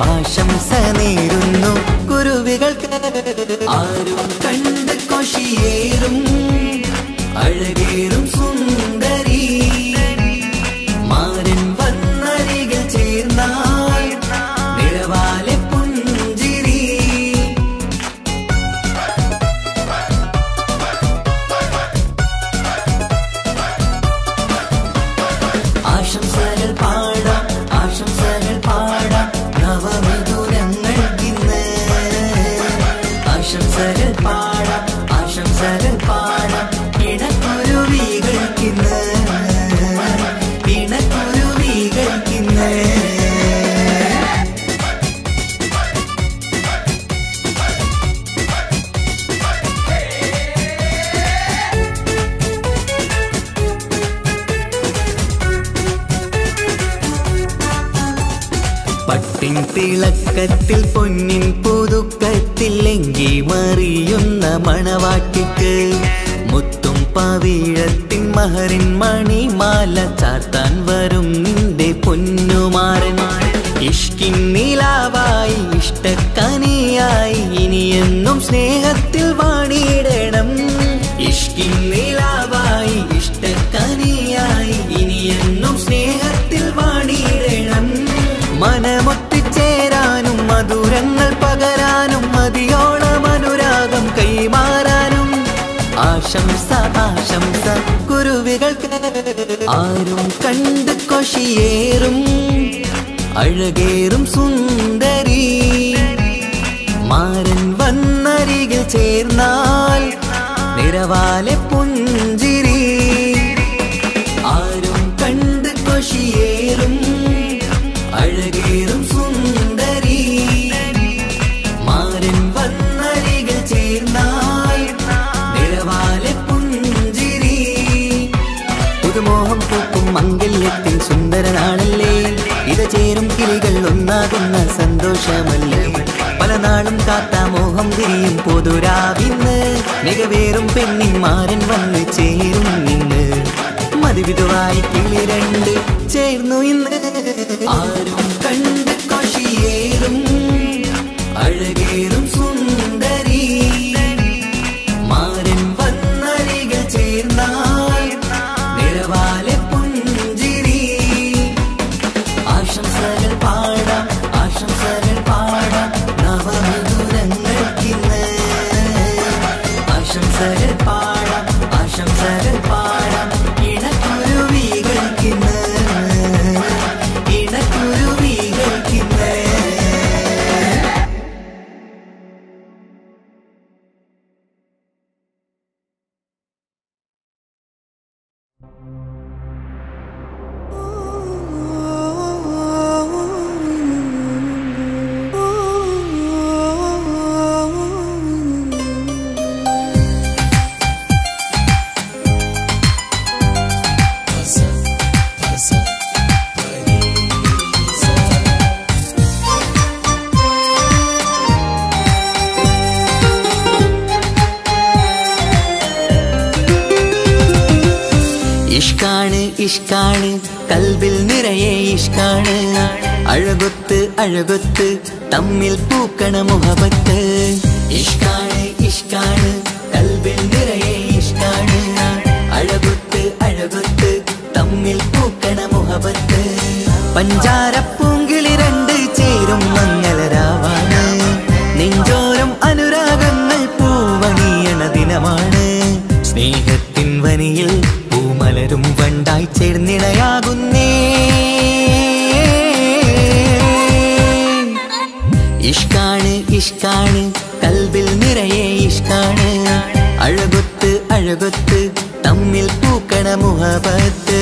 Speaker 1: ആശംസ നേരുന്നു കുരുവികൾക്ക് ആരും കണ്ട് കൊഷിയേറും അഴകേറും സുന്ദരി മാരൻ വന്നരികിൽ ചേർന്നാൽ നിറവാലെ പുഞ്ചിരി ആശംസകൾ പാടാം ആശംസകൾ പാടാം നവമിഥുനങ്ങൾക്കിന്ന് ആശംസകൾ പാടാം ആശംസകൾ പാടാം ഇണക്കുരുവികൾക്കിന്ന് ഇണക്കുരുവികൾക്കിന്ന് പട്ടിൻ തിളക്കത്തിൽ പൊന്നിൻ പുതുക്കത്തിൽ എങ്കി മറിയുന്ന മണവാട്ടിക്ക് മുത്തും പവിഴത്തിൻ മഹറിൻ മണിമാല ചാർത്താൻ വരും നിന്റെ പൊന്നുമാരൻ ഇഷ്കിൻ നിലാവായി ഇഷ്ടക്കനിയായി ഇനിയെന്നും സ്നേഹത്തിൽ വാണിയിടണം ഇഷ്കിൻ നിലാവായി ഇഷ്ടക്കനിയായി ഇനിയെന്നും സ്നേഹത്തിൽ വാണിയിടണം മനമൊട്ടിച്ചേരാനും മധുരങ്ങൾ പകരാനും മതിയോളം അനുരാഗം കൈമാറാനും ആശംസ ആശംസ കുരുവികൾക്ക് ആരും കണ്ട് കൊഷിയേറും അഴകേറും സുന്ദരി മാരൻ വന്നരികിൽ ചേർന്നാൽ നിറവാലെ പുഞ്ചിരി ആരും കണ്ട് കൊഷിയേറും അഴകേറും സുന്ദരി മാരൻ വന്നരികിൽ ചേർന്നാൽ നിറവാലെ പുഞ്ചിരി നാളല്ലേ ഇത ചേരും കിളികൾ ഒന്നാകുന്ന സന്തോഷമല്ലേ പല നാളും കാത്ത മോഹം തിരിയും പൊതുരാവിന്ന് മികവേറും പെണ്ണിൻ മാരൻ വന്ന് ചേരും ഇന്ന് മതിവിധുവായി കിളി രണ്ട് ചേർന്നു ഇന്ന് ആരും കണ്ട് കൊഷിയേറും അഴകേറും സുന്ദരി മാരൻ വന്നരികൾ ചേർന്നാൽ നിറവാലെ പുഞ്ചിരി ആശംസകൾ പാടാം നവമധുരങ്ങൾക്കിന്ന് ആശംസകൾ പാടാം ഇണക്കുരുവികൾക്കിന്ന് ഇഷ്കാണ് കൽബിൽ നിറയെ ഇഷ്കാണ് അഴകൊത്ത് തമ്മിൽ പൂക്കണ മുഹബത്ത് ഇഷ്കാണ് കൽബിൽ നിറയെ ഇഷ്കാണ് അഴകൊത്ത് തമ്മിൽ പൂക്കണ മുഹബത്ത് പഞ്ചാരപ്പൂങ്കിളി രണ്ട് ചേരും മംഗളരാവാണ് നെഞ്ചോരം അനുരാഗങ്ങൾ പൂവണിയണ ദിനമാണ് സ്നേഹത്തിൻ വനിയിൽ പൂമലരും വണ്ടായി ചേർന്നിണയാകുന്നേ ഇഷ്കാണ് കൽബിൽ നിറയെ ഇഷ്കാണ് അഴകൊത്ത് തമ്മിൽ പൂക്കണ മുഹബത്ത്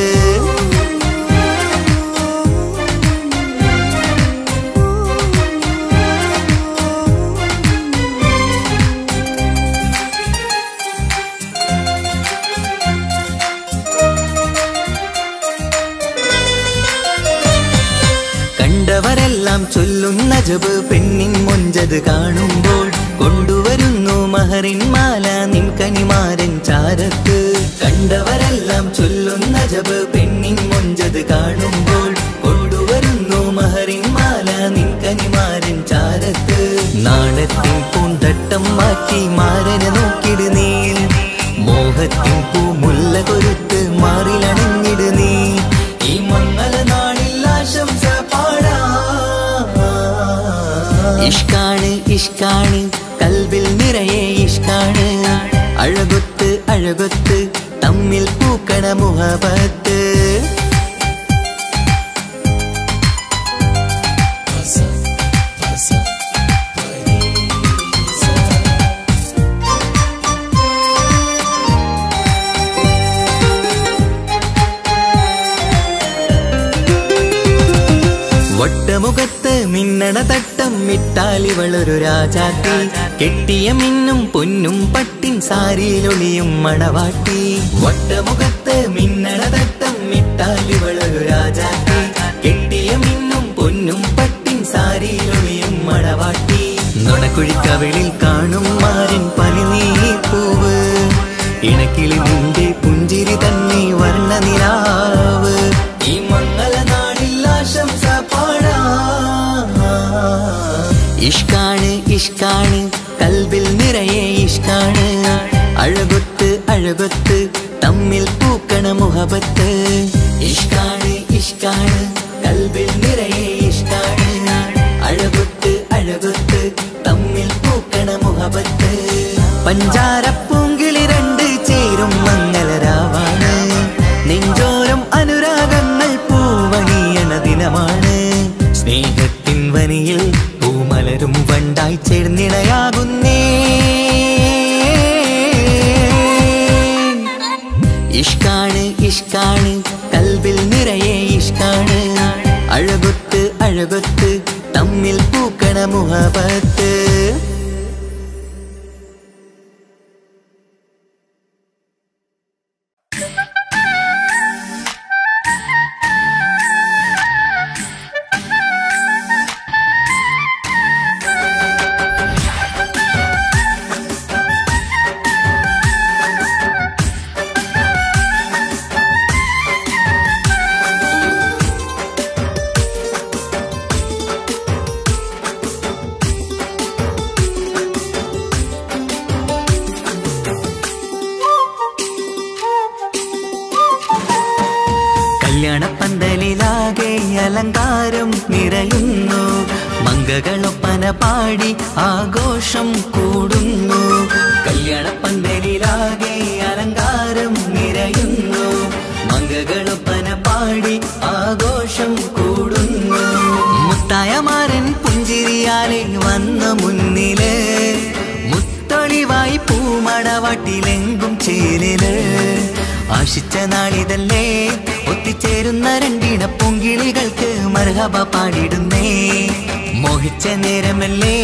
Speaker 1: കണ്ടവരെല്ലാം ചൊല്ലുന്ന ജബ് പെണ്ണിൻ മൊഞ്ചത് കാണുമ്പോൾ കൊണ്ടുവരുന്നു മഹറിൻ മാല നിൻ കനിമാരൻ ചാരത്ത് കണ്ടവരെല്ലാം ചൊല്ലുന്ന ജബ് പെണ്ണിൻ മൊഞ്ചത് കാണുമ്പോൾ കൊണ്ടുവരുന്നു മഹറിൻ മാല നിൻ കനിമാരൻ ചാരത്ത് നാണത്തിൻ പൂന്തട്ടം മാറ്റി മാരനെ നോക്കിട് നീ മോഹത്തിൻ പൂമുല്ല കൊരുത്ത് മാറിലണഞ്ഞിട് നീ ഈ മംഗള നാളിൽ ആശംസ ഇഷ്കാണ് കൽബിൽ നിറയെ ഇഷ്കാണ് അഴകൊത്ത് തമ്മിൽ പൂക്കണ മുഹബത്ത് വട്ടമുഖത്ത് മിന്നണ തട്ടം മിട്ടാലിവളൊരു രാജാത്തി കെട്ടിയ മിന്നും പൊന്നും പട്ടിൻ സാരിയിലൊളിയും മണവാട്ടി വട്ടമുഖത്ത് മിന്നണ തട്ടം മിട്ടാലിവളൊരു രാജാത്തി കെട്ടിയ മിന്നും പൊന്നും പട്ടിൻ സാരിയിലൊളിയും മണവാട്ടി നുണക്കുഴിക്കവിളിൽ കാണും മാരൻ പനിനീർപ്പൂവ് ഇണക്കിളി നിന്റെ പുഞ്ചിരി തന്നെ വർണ്ണനിലാവ് ഈ മംഗള നാളിൽ ആശംസ ഇഷ്കാണ് കൽബിൽ നിറയെ ഇഷ്കാണ് അഴകൊത്ത് തമ്മിൽ പൂക്കണ മുഹബത്ത് ഇഷ്കാണ് കൽബിൽ നിറയെ ഇഷ്കാണ് അഴകൊത്ത് തമ്മിൽ പൂക്കണ മുഹബത്ത് പഞ്ചാരപ്പൂങ്കിളി രണ്ട് ചേരും മംഗളരാവാണ് നെഞ്ചോരം അനുരാഗങ്ങൾ പൂവണിയണ ദിനമാണ് സ്നേഹത്തിൻ വനിയിൽ പൂമലരും വണ്ടായി ചേർന്നിണയാകുന്നേ ഇഷ്കാണ് കൽബിൽ നിറയെ ഇഷ്കാണ് അഴകൊത്ത് തമ്മിൽ പൂക്കണ മുഹബത്ത് അലങ്കാരം നിറയുന്നു മംഗകളൊപ്പന പാടി ആഘോഷം കൂടുന്നു കല്യാണപ്പന്തലിലാകെ അലങ്കാരം നിറയുന്നു മംഗകളൊപ്പന പാടി ആഘോഷം കൂടുന്നു മുത്തായമാരൻ പുഞ്ചിരിയാലെ വന്നു മുന്നില് മുത്തൊളിവായി പൂമടവാട്ടിലെങ്കും ചേലില് ആശിച്ച നാളിതല്ലേ ഒത്തിച്ചേരുന്ന രണ്ടിട പൂങ്കിളികൾക്ക് മർഹബ പാടിടുന്നേ മോഹിച്ച നേരമല്ലേ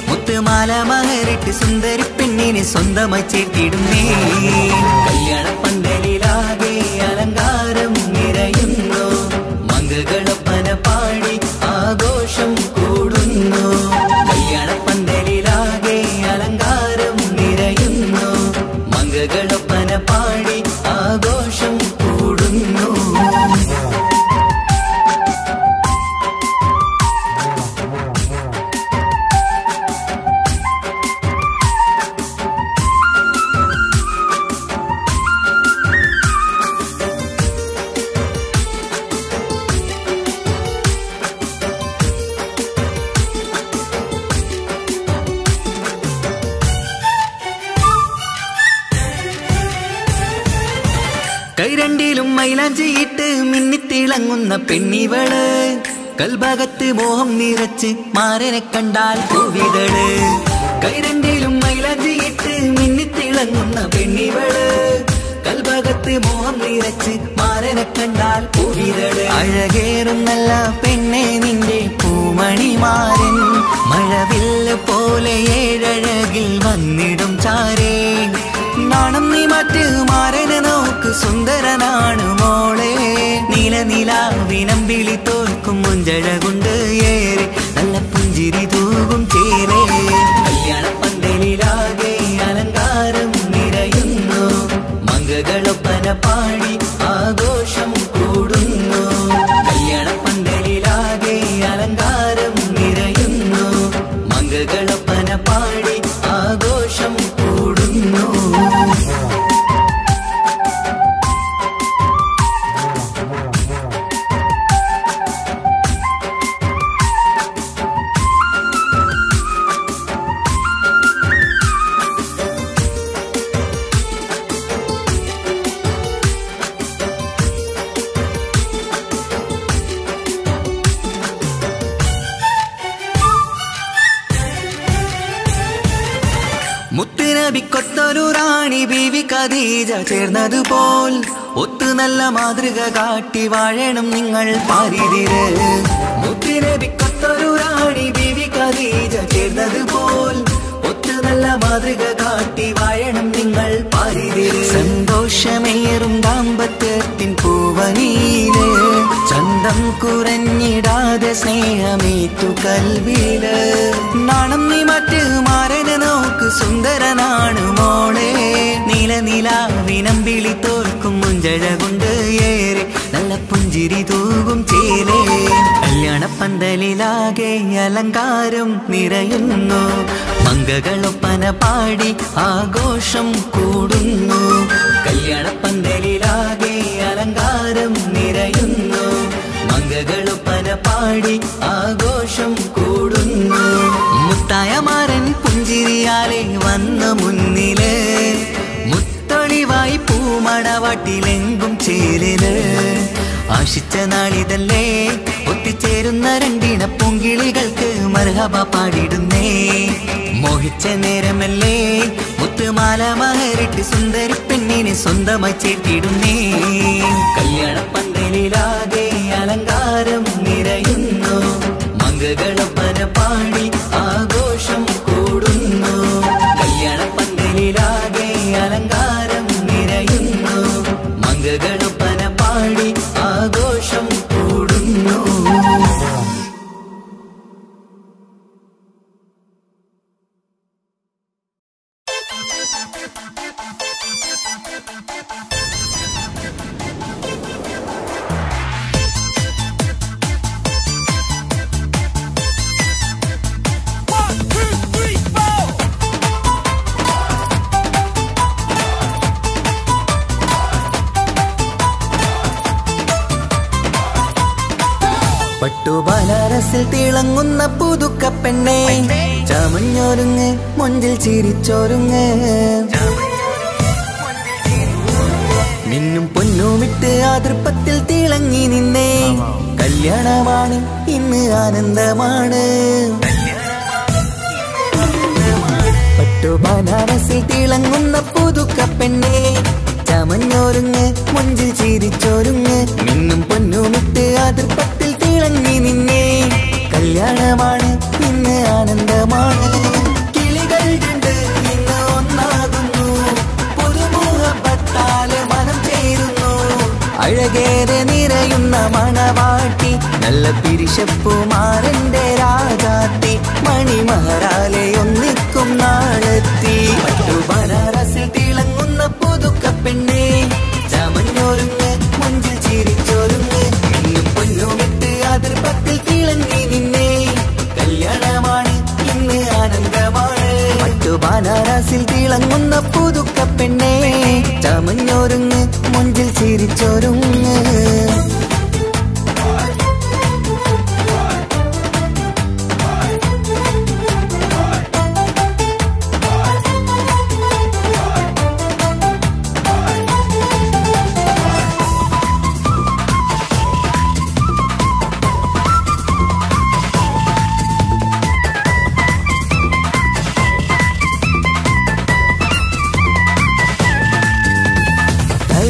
Speaker 1: മുത്തുമാല മഹരിട്ട് സുന്ദരി പെണ്ണിനെ സ്വന്തമായി ചേർത്തിടുന്നേ കല്യാണപ്പന്തലിലാകെ അലങ്കാരം നിറയുന്നു മംഗകളൊപ്പന പാടി ആഘോഷം കൂടുന്നു കല്യാണപ്പന്തലിലാകെ അലങ്കാരം നിറയുന്നു മംഗകളൊപ്പന പാടി ആഘോഷം കൂടുന്നു കൈരണ്ടിലും മൈലാഞ്ചിയിട്ട് മിന്നിത്തിളങ്ങുന്ന പെണ്ണിവള് കൽഭാഗത്ത് മോഹം നിറച്ച് മാരനെ കണ്ടാൽ പൂവിതള് കൈരണ്ടിലും മൈലാഞ്ചിയിട്ട് മിന്നിത്തിളങ്ങുന്ന പെണ്ണിവള് കൽഭാഗത്ത് മോഹം നിറച്ച് മാരനെ കണ്ടാൽ പൂവിതള് അഴകേറും നല്ല പെണ്ണെ നിന്റെ പൂമണിമാരൻ മഴവില്ല് പോലെ ഏഴഴകിൽ വന്നിടും ചാരേ നാണം നീ മറ്റ് മാരനെ നോക്ക് സുന്ദരനാണ് മോളെ നീല നിലാവിനമ്പിളി തോൽക്കും മുഞ്ചഴകൊണ്ട് ഏറെ നല്ല പുഞ്ചിരി തൂകും ചേരേ കല്യാണപ്പന്തലിലാകെ അലങ്കാരം നിറയുന്നു മംഗകളൊപ്പന പാടി ആഘോഷം കൂടുന്നു കല്യാണപ്പന്തലിലാകെ അലങ്കാരം നിറയുന്നു മംഗകളൊപ്പന പാടി ആഘോഷം കൂടുന്നു മുത്തുനബിക്കൊത്തൊരു റാണി ബീവി ഖദീജ ചേർന്നതുപോൽ ഒത്തു നല്ല മാതൃക കാട്ടി വാഴണം നിങ്ങൾ പാരിതിര് മുത്തുനബിക്കൊത്തൊരു റാണി ബീവി ഖദീജ ചേർന്നതുപോൽ ഒത്തു നല്ല മാതൃക കാട്ടി വാഴണം നിങ്ങൾ പാരിതിര് സന്തോഷമേറും ദാമ്പത്യത്തിൻ പൂവനീല് ചന്തം കുറഞ്ഞിടാതെ സ്നേഹമേറ്റു കൽവില് നാണം നീ മറ്റ് മാരനെ നോക്ക് സുന്ദരനാണ് മോളെ നീല നിലാവിനമ്പിളി തോൽക്കും മുഞ്ചഴകൊണ്ട് ഏറെ നല്ല പുഞ്ചിരി തൂകും ചേലേ കല്യാണപ്പന്തലിലാകെ അലങ്കാരം നിറയുന്നു മംഗകളൊപ്പന പാടി ആഘോഷം കൂടുന്നു കല്യാണപ്പന്തലിലാകെ അലങ്കാരം നിറയുന്നു മംഗകളൊപ്പന പാടി ആഘോഷം കൂടുന്നു മുത്തായമാരൻ പുഞ്ചിരിയാലെ വന്നു മുന്നില് മുത്തൊളിവായി പൂമടവാട്ടിലെങ്കും ചേലില് ആശിച്ച നാളിതല്ലേ ഒത്തിച്ചേരുന്ന രണ്ടിട പൂങ്കിളികൾക്ക് മർഹബ പാടിടുന്നേ മോഹിച്ച നേരമല്ലേ മുത്തുമാല മഹരിട്ട് സുന്ദരി പെണ്ണിനെ സ്വന്തമായി ചേർത്തിടുന്നേ കല്യാണപ്പന്തലിലാകെ അലങ്കാരം നിറയുന്നു മംഗകളൊപ്പന പാടി ആഘോഷം കൂടുന്നു കല്യാണപ്പന്തലിലാകെ അലങ്കാരം നിറയുന്നു മംഗകളൊപ്പന പാടി ആഘോഷം കൂടുന്നു പട്ടുബനാരസിൽ തിളങ്ങുന്ന പുതുക്കപ്പെണ്ണേ ചമഞ്ഞൊരുങ്ങ് മൊഞ്ചിൽ ചിരിച്ചൊരുങ്ങ് മിന്നും പൊന്നുമിട്ട് ആതൃപ്പത്തിൽ തിളങ്ങി നിന്നേ കല്യാണമാണ് ഇന്ന് ആനന്ദമാണ് പട്ടുബനാരസിൽ തിളങ്ങുന്ന പുതുക്കപ്പെണ്ണേ ചമഞ്ഞൊരുങ്ങ് മൊഞ്ചിൽ ചിരിച്ചൊരുങ്ങ് മിന്നും പൊന്നുമിട്ട് ആതൃപ്പത്തിൽ തിളങ്ങി നിന്നേ കല്യാണമാണ് ഇന്ന് ആനന്ദമാണ് കിളികൾ കണ്ട് ഇന്ന് ഒന്നാകുന്നു പുതുമുഖത്താല് മനം ചേരുന്നു അഴകേറെ നിറയുന്ന മണവാട്ടി നല്ല പിരിശപ്പുമാരന്റെ രാജാത്തി മണിമഹറാലെ ഒന്നിക്കും നാളെത്തി പട്ടുബനാരസിൽ തിളങ്ങുന്ന പുതുക്കപ്പെണ്ണേ ചമഞ്ഞൊരുങ്ങ് മൊഞ്ചിൽ ചിരിച്ചൊരുങ്ങ് മിന്നും പൊന്നുമിട്ട് ആതൃപ്പത്തിൽ തിളങ്ങി നിന്നേ കല്യാണമാണ് ഇന്ന് ആനന്ദമാണ് പട്ടുബനാരസിൽ തിളങ്ങുന്ന പുതുക്കപ്പെണ്ണേ ചമഞ്ഞൊരുങ്ങ് മൊഞ്ചിൽ ചിരിച്ചൊരുങ്ങ്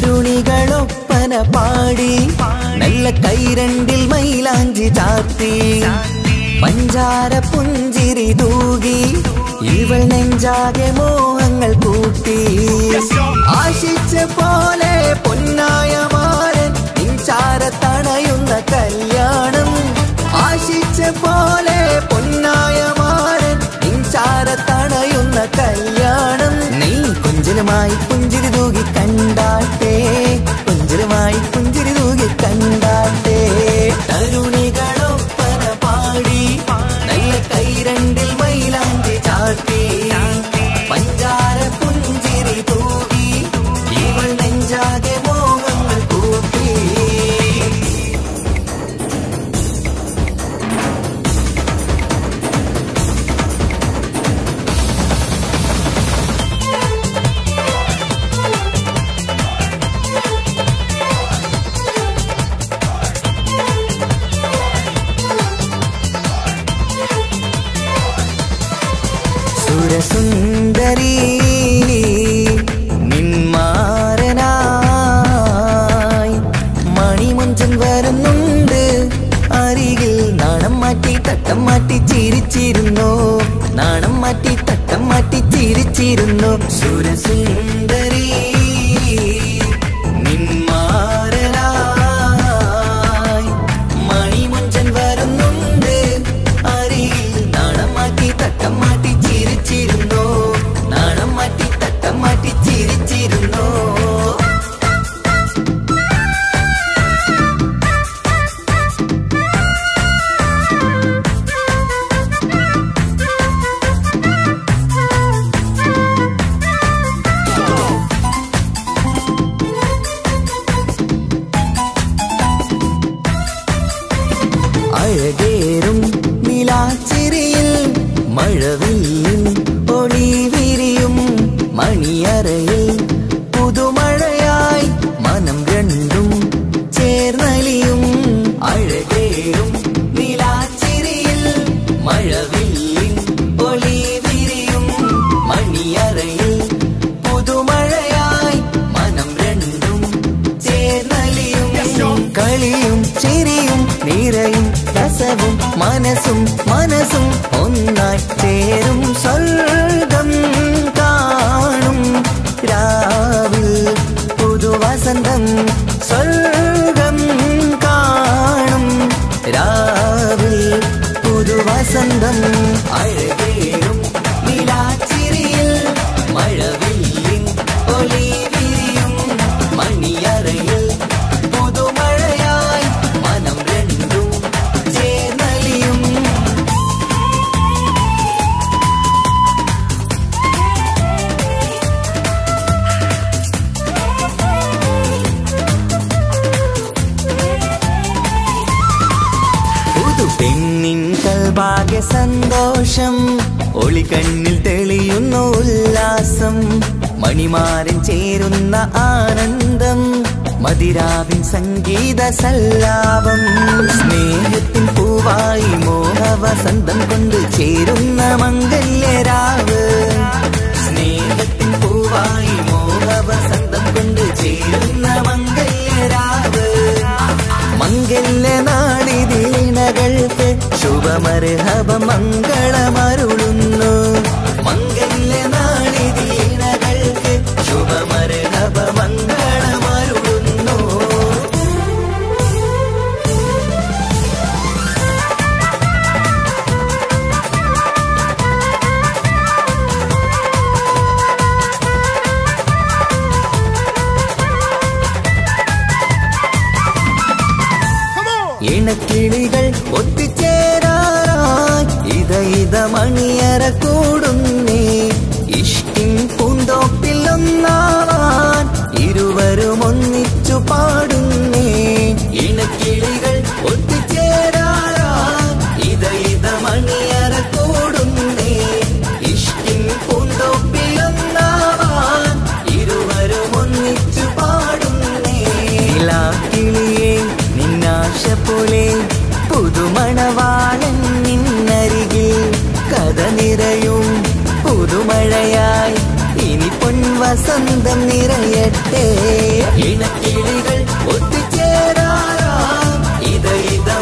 Speaker 1: തരുണികളൊപ്പന പാടി നല്ല കൈരണ്ടിൽ മൈലാഞ്ചി ചാർത്തി പഞ്ചാര പുഞ്ചിരി തൂകി ഇവൾ നെഞ്ചാകെ മോഹങ്ങൾ കൂട്ടി ആശിച്ച പോലെ പൊന്നായ മാരൻ നിൻചാര തണയുന്ന കല്യാണം ആശിച്ച പോലെ പൊന്നായ മാരൻ നിൻചാര തണയുന്ന കല്യാണം നീ കുഞ്ചലുമായി പുഞ്ചിരി തൂകി കണ്ടാട്ടെ കുഞ്ചലുമായി പുഞ്ചിരി തൂകി കണ്ടാട്ടെ തരുണികളൊപ്പന പാടി നല്ല കൈരണ്ടിൽ മൈലാഞ്ചി ചാർത്തി പഞ്ചാര പുഞ്ചിരി തൂകി ഇവൾ നെഞ്ചാകെ മോഹങ്ങൾ കൂട്ടി സുരസുന്ദരി നിന്മാരനായി മണിമുഞ്ചൻ വരുന്നുണ്ട് അരികിൽ നാണം മാറ്റി തട്ടം മാറ്റി ചിരിച്ചിരുന്നു നാണം മാറ്റി തട്ടം മാറ്റി ചിരിച്ചിരുന്നു സുരസുന്ദരി നിന്മാരനായി മണിമുഞ്ചൻ വരുന്നുണ്ട് അരികിൽ നാണം മാറ്റി തട്ടം മാറ്റി ചിരിച്ചിരുന്നു നാണം മാറ്റി തട്ടം മാറ്റി ചിരിച്ചിരുന്നു അഴകേറും നിലാച്ചിരിയിൽ മഴവില്ലിൻ ഒളി വിരിയും മണിയറയിൽ പുതുമഴയായി മനം രണ്ടും ചേർന്നലിയും അഴകേറും നിലാച്ചിരിയിൽ മഴവില്ലിൻ ഒളി വിരിയും മണിയറയിൽ പുതുമഴയായി മനം രണ്ടും ചേർന്നലിയും കളിയും ചിരിയും നിറയും രസവും മനസ്സും മനസ്സും ഒന്നായി ചേരും സ്വർഗം കാണും രാവിൽ പുതുവസന്തം സ്വർഗം കാണും രാവിൽ പുതുവസന്തം അഴകേറും നിലാച്ചിരിയിൽ മഴവില്ലിൻ ഒളി വിരിയും മണിയറയിൽ പുതുമഴയായി മനം രണ്ടും ചേർന്നലിയും പെണ്ണിൻ കൽഭാഗ്യ സന്തോഷം ഒളികണ്ണിൽ തെളിയുന്നു ഉല്ലാസം മണിമാരൻ ചേരുന്ന ആനന്ദം മതിരാവിൻ സംഗീത സല്ലാപം സ്നേഹത്തിൻ പൂവായി മോഹവസന്തം കൊണ്ട് ചേരുന്ന മംഗല്യരാവ് സ്നേഹത്തിൻ പൂവായി മോഹവസന്തം കൊണ്ട് ചേരുന്ന മംഗല്യരാവ് മംഗല്യനാടിതിണകൾക്ക് ശുഭമർഹബ മംഗളമരുളുന്നു മംഗല്യനാടിതിണകൾക്ക് ശുഭമർഹബ മംഗളമരുളുന്നു ഇണക്കിളികൾ ഒത്തുചേരാറായി ഇത മണിയറ കൂടുന്നേ ഇഷ്ടിൻ പൂന്തോപ്പിൽ ഒന്നാവാൻ ഇരുവരും ഒന്നിച്ചു പാടുന്നേ ഇണക്കിളികൾ ഒത്തുചേരാറായി ഇത മണിയറ കൂടുന്നേ ഇഷ്ടിൻ പൂന്തോപ്പിൽ ഒന്നാവാൻ ഇരുവരും ഒന്നിച്ചു പാടുന്നേ കിളിയേ നിന്നാശ പോലെ പുതുമണവാളൻ നിന്നരികിൽ കഥ നിറയും പുതുമഴയായി ഇനി പൊൻവസന്തം നിറയട്ടെ ഇണക്കിളികൾ ഒത്തുചേരാറാം ഇത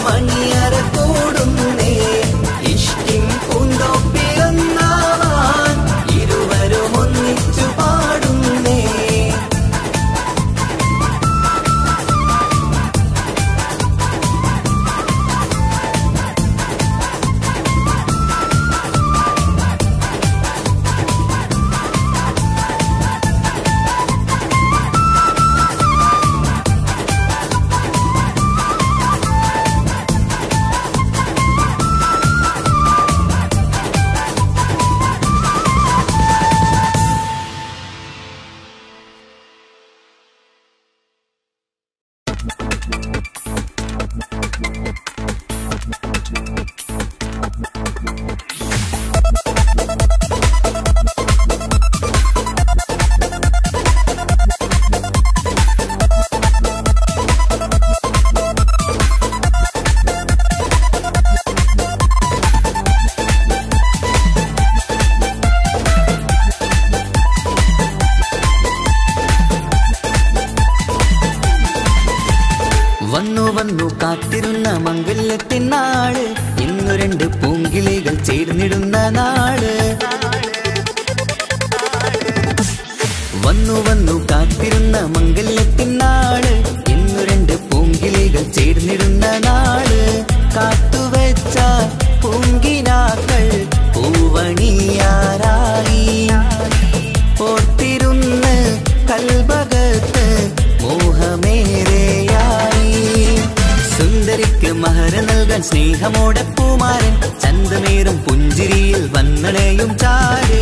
Speaker 1: മണിയറ കൂടുന്നേ ഇഷ്ടിൻ പൂന്തോപ്പിലൊന്നാവാൻ ഇരുവരും ഒന്നിച്ചു പാടുന്നേ വന്നു കാത്തിരുന്ന മംഗല്യത്തിൻ നാള് ഇന്നു രണ്ട് പൂങ്കിളികൾ ചേർന്നിടുന്ന നാള് വന്നു കാത്തിരുന്ന മംഗല്യത്തിൻ നാള് ഇന്നു രണ്ട് പൂങ്കിളികൾ ചേർന്നിടുന്ന നാള് കാത്തുവെച്ച പൂങ്കിനാക്കൾ പൂവണിയാറായി ഓർത്തിരുന്ന് കൽബകത്ത് മോഹമേറെയായി സുന്ദരിക്ക് മഹർ നൽകാൻ സ്നേഹമോടെ പൂമാരൻ ചന്തമേറും പുഞ്ചിരിയിൽ വന്നണയും ചാര്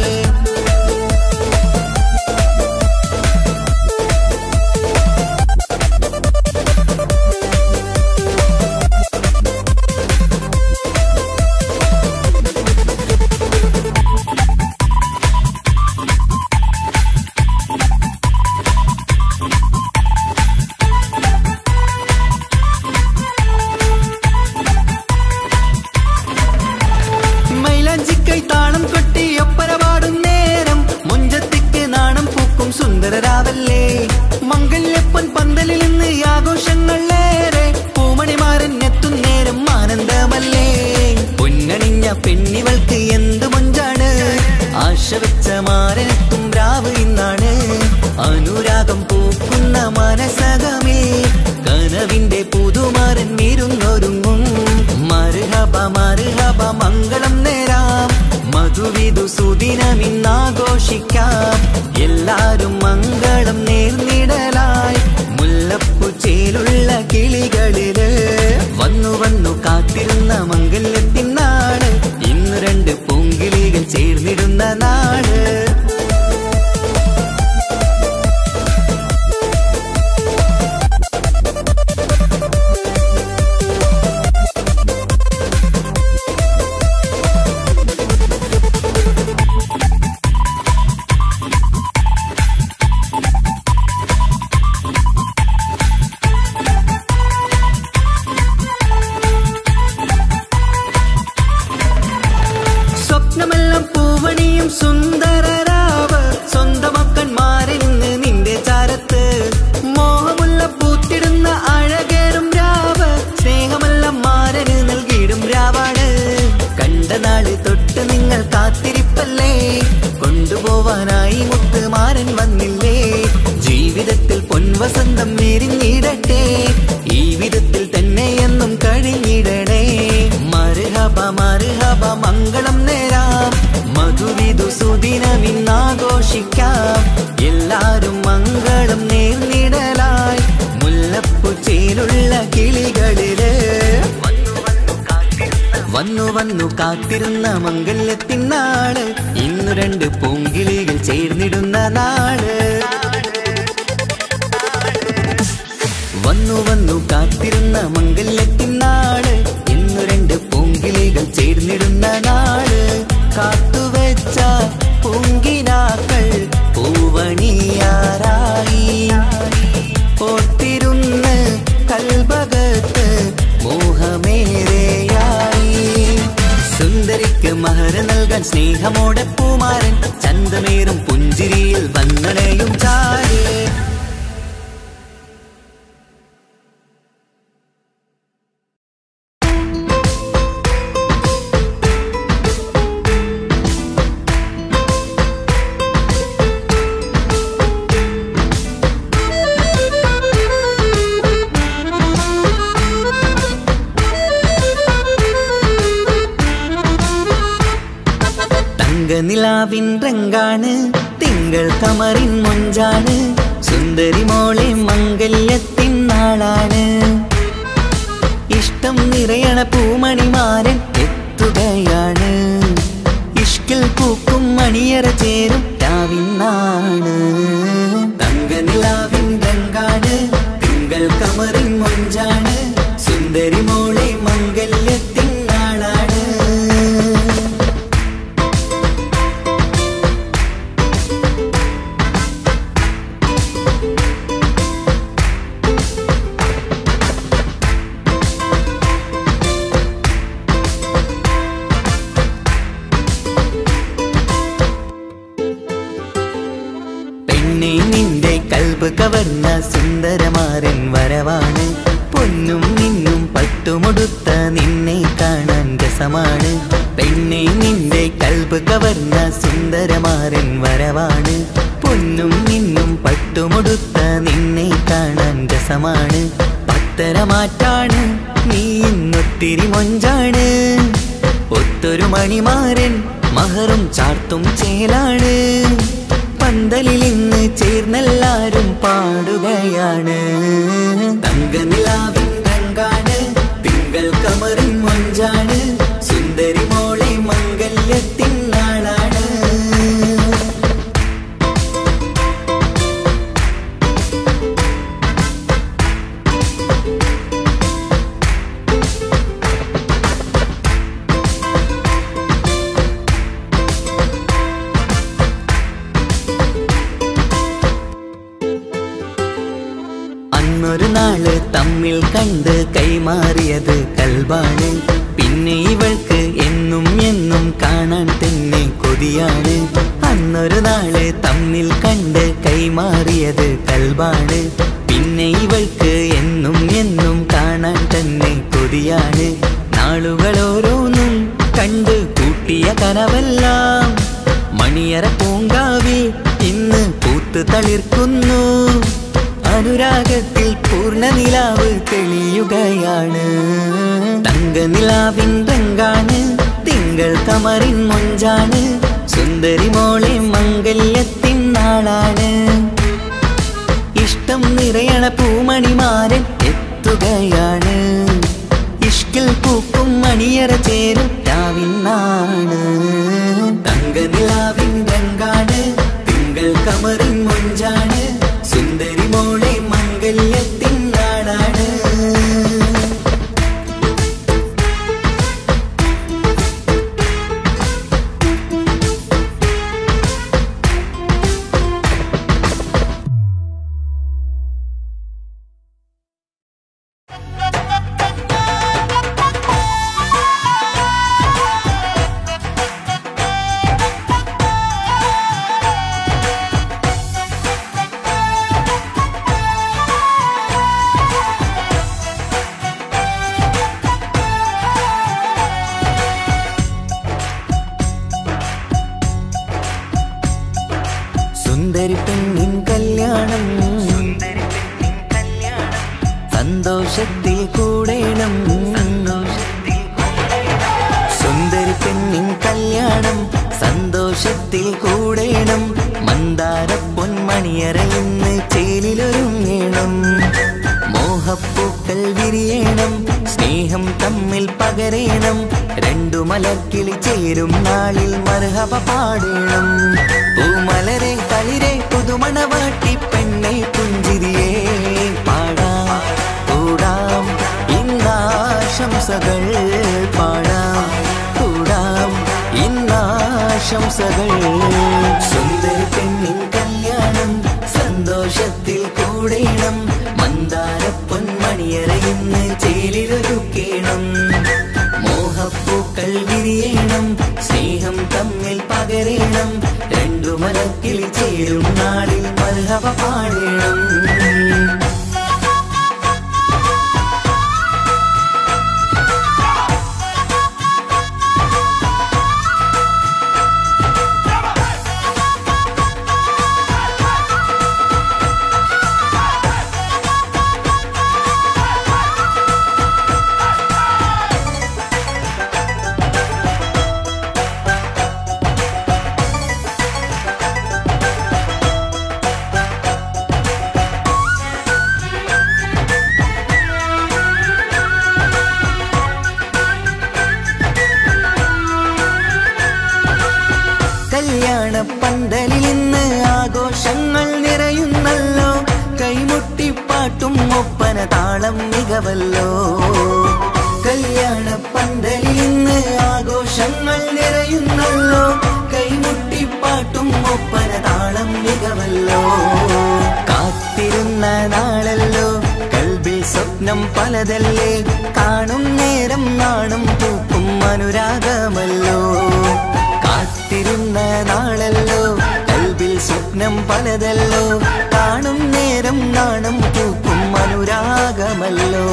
Speaker 1: സുന്ദരരാവല്ലേ മംഗല്യപ്പൻ പന്തലിൽ നിന്ന് ആഘോഷങ്ങളേറെ പൂമണിമാരൻ എത്തുന്നേരം ആനന്ദമല്ലേ പൊന്നണിഞ്ഞ പെണ്ണിവൾക്ക് എന്ത് മൊഞ്ചാണ് ആശ വെച്ച മാരനെത്തും രാവ് ഇന്നാണ് അനുരാഗം പൂക്കുന്ന മനസകമേ കനവിന്റെ പുതുമാരൻ വീരുന്നൊരുങ്ങും മർഹബ മർഹബ മംഗളം നേരാം മധുവിധു സുദിനമിന്നാഘോഷിക്കാം എല്ലാരും മംഗളം നേർന്നിടലായി മുല്ലപ്പൂച്ചേലുള്ള കിളികളില് വന്നു കാത്തിരുന്ന മംഗല്യത്തിൻ നാള് ഇന്ന് രണ്ട് പൂങ്കിളികൾ ചേർന്നിടുന്ന നാള് മർഹബ മംഗളം നേരാം. മധുവിധു സുദിനമിന്നാഘോഷിക്കാം. എല്ലാരും മംഗളം നേർന്നിടലായി മുല്ലപ്പൂച്ചേലുള്ള കിളികളില് വന്നു വന്നു കാത്തിരുന്ന മംഗല്യത്തിനാള്. ഇന്നു രണ്ട് പൂങ്കിളികൾ ചേർന്നിടുന്ന നാള്. വന്നു വന്നു കാത്തിരുന്ന മംഗല്യത്തിനാള്. ഇന്നു രണ്ട് പൂങ്കിളികൾ ചേർന്നിടുന്ന നാള്. കാത്തുവെച്ച പൂങ്കിനാക്കൾ പൂവണിയാറായി. ഓർത്തിരുന്ന് കൽബകത്ത് മോഹമേറെയായി. സുന്ദരിക്ക് മഹർ നൽകാൻ സ്നേഹമോടെ പൂമാരൻ. ചന്തമേറും പുഞ്ചിരിയിൽ വന്നണയും ചാരി. നിലാവിൻ രംഗാണ് തിങ്കൾ കമറിൻ മൊഞ്ചാണ്. സുന്ദരി മോളെ മംഗല്യത്തിൻ നാളാണ്. ഇഷ്ടം നിറയണ പൂമണിമാരൻ എത്തുകയാണ്. ഇഷ്കിൽ പൂക്കും മണിയറ ചേരും രാവിനാണ്. തങ്ക നിലാവിൻ രംഗാണ് തിങ്കൾ കമറിൻ മൊഞ്ചാണ്. സുന്ദരി മോളെ മംഗല്യത്തിൻ നാളാണ്. നിന്റെ കൽബ് കവർന്ന സുന്ദരമാരൻ വരവാണ്. പൊന്നും നിന്നും പട്ടുമൊടുത്ത നിന്നെ കാണാൻ രസമാണ്. പെണ്ണെ നിന്റെ കൽബ് കവർന്ന സുന്ദരമാരൻ വരവാണ്. പൊന്നും നിന്നും പട്ടുമൊടുത്ത നിന്നെ കാണാൻ രസമാണ്. പത്തരമാറ്റാണ് നീ ഇന്നൊത്തിരി മൊഞ്ചാണ്. ഒത്തൊരു മണിമാരൻ മഹറും ചാർത്തും ചേലാണ്. പന്തലിൽ ഇന്ന് ചേർന്നെല്ലാരും പാടുകയാണ്. തങ്ക നിലാവിൻ രംഗാണ് തിങ്കൾ കമറിൻ മൊഞ്ചാണ്. സുന്ദരി മോളെ മംഗല്യത്തിൻ നാളാണ്. അന്നൊരു നാള് തമ്മിൽ കണ്ട് കൈമാറിയത് കൽബാണ്. പിന്നെ ഇവൾക്ക് എന്നും എന്നും കാണാൻ തന്നെ കൊതിയാണ്. അന്നൊരു നാള് തമ്മിൽ കണ്ട് കൈമാറിയത് കൽബാണ്. പിന്നെ ഇവൾക്ക് എന്നും എന്നും കാണാൻ തന്നെ കൊതിയാണ്. നാളുകൾ ഓരോന്നും കണ്ട് കൂട്ടിയ കനവെല്ലാം മണിയറ പൂങ്കാവിൽ ഇന്ന് പൂത്ത് തളിർക്കുന്നു. അനുരാഗത്തിൽ പൂർണ്ണ നിലാവ് തെളിയുകയാണ്. തങ്ക നിലാവിൻ രംഗാണ് തിങ്കൾ കമറിൻ മൊഞ്ചാണ്. സുന്ദരി മോളെ മംഗല്യത്തിൻ നാളാണ്. ഇഷ്ടം നിറയണ പൂമണിമാരൻ എത്തുകയാണ്. ഇഷ്കിൽ പൂക്കും മണിയറ ചേരും രാവിനാണ്. തങ്ക നിലാവിൻ രംഗാണ് തിങ്കൾ കമറിൻ മൊഞ്ചാണ്. സുന്ദരി മോളെ മംഗല്യത്തിൻ നാളാണ്. സുന്ദരി പെണ്ണിൻ കല്യാണം സന്തോഷത്തിൽ കൂടേണം. പൊന്മണിയറയിന്ന് ചേലിലൊരുങ്ങണം മോഹപ്പൂക്കൾ വിരിയണം സ്നേഹം തമ്മിൽ പകരേണം രണ്ടു മലർക്കിളി ചേരും നാളിൽ മർഹബ പാടണം പൂമലരെ തളിരെ പുതുമണവാട്ടി പെണ്ണെ പുഞ്ചിരിയേ പാടാം കൂടാം ഇന്നാശംസകൾ പാടാം കൂടാം ഇന്നാശംസകൾ സുന്ദര പെണ്ണിൻ കല്യാണം സന്തോഷത്തിൽ കൂടേണം മന്ദാര പൊന്മണിയറയിന്ന് ചേലിലൊരുക്കേണം മോഹപ്പൂക്കൾ വിരിയണം സ്നേഹം തമ്മിൽ പകരേണം രണ്ടു മലക്കിളി ചേരും നാളിൽ മർഹബ പാടണം പന്തലിൽ ഇന്ന് ആഘോഷങ്ങൾ നിറയുന്നല്ലോ കൈമുട്ടിപ്പാട്ടും ഒപ്പന താളം മികവല്ലോ കല്യാണ പന്തലിൽ ഇന്ന് ആഘോഷങ്ങൾ നിറയുന്നല്ലോ കൈമുട്ടിപ്പാട്ടും ഒപ്പന താളം മികവല്ലോ കാത്തിരുന്ന നാളല്ലോ കൽബിൽ സ്വപ്നം പലതല്ലേ കാണും നേരം നാണും പൂക്കും അനുരാഗമല്ലോ കാത്തിരുന്ന നാളല്ലോ കൽബിൽ സ്വപ്നം പലതല്ലോ കാണും നേരം നാണം പൂക്കും അനുരാഗമല്ലോ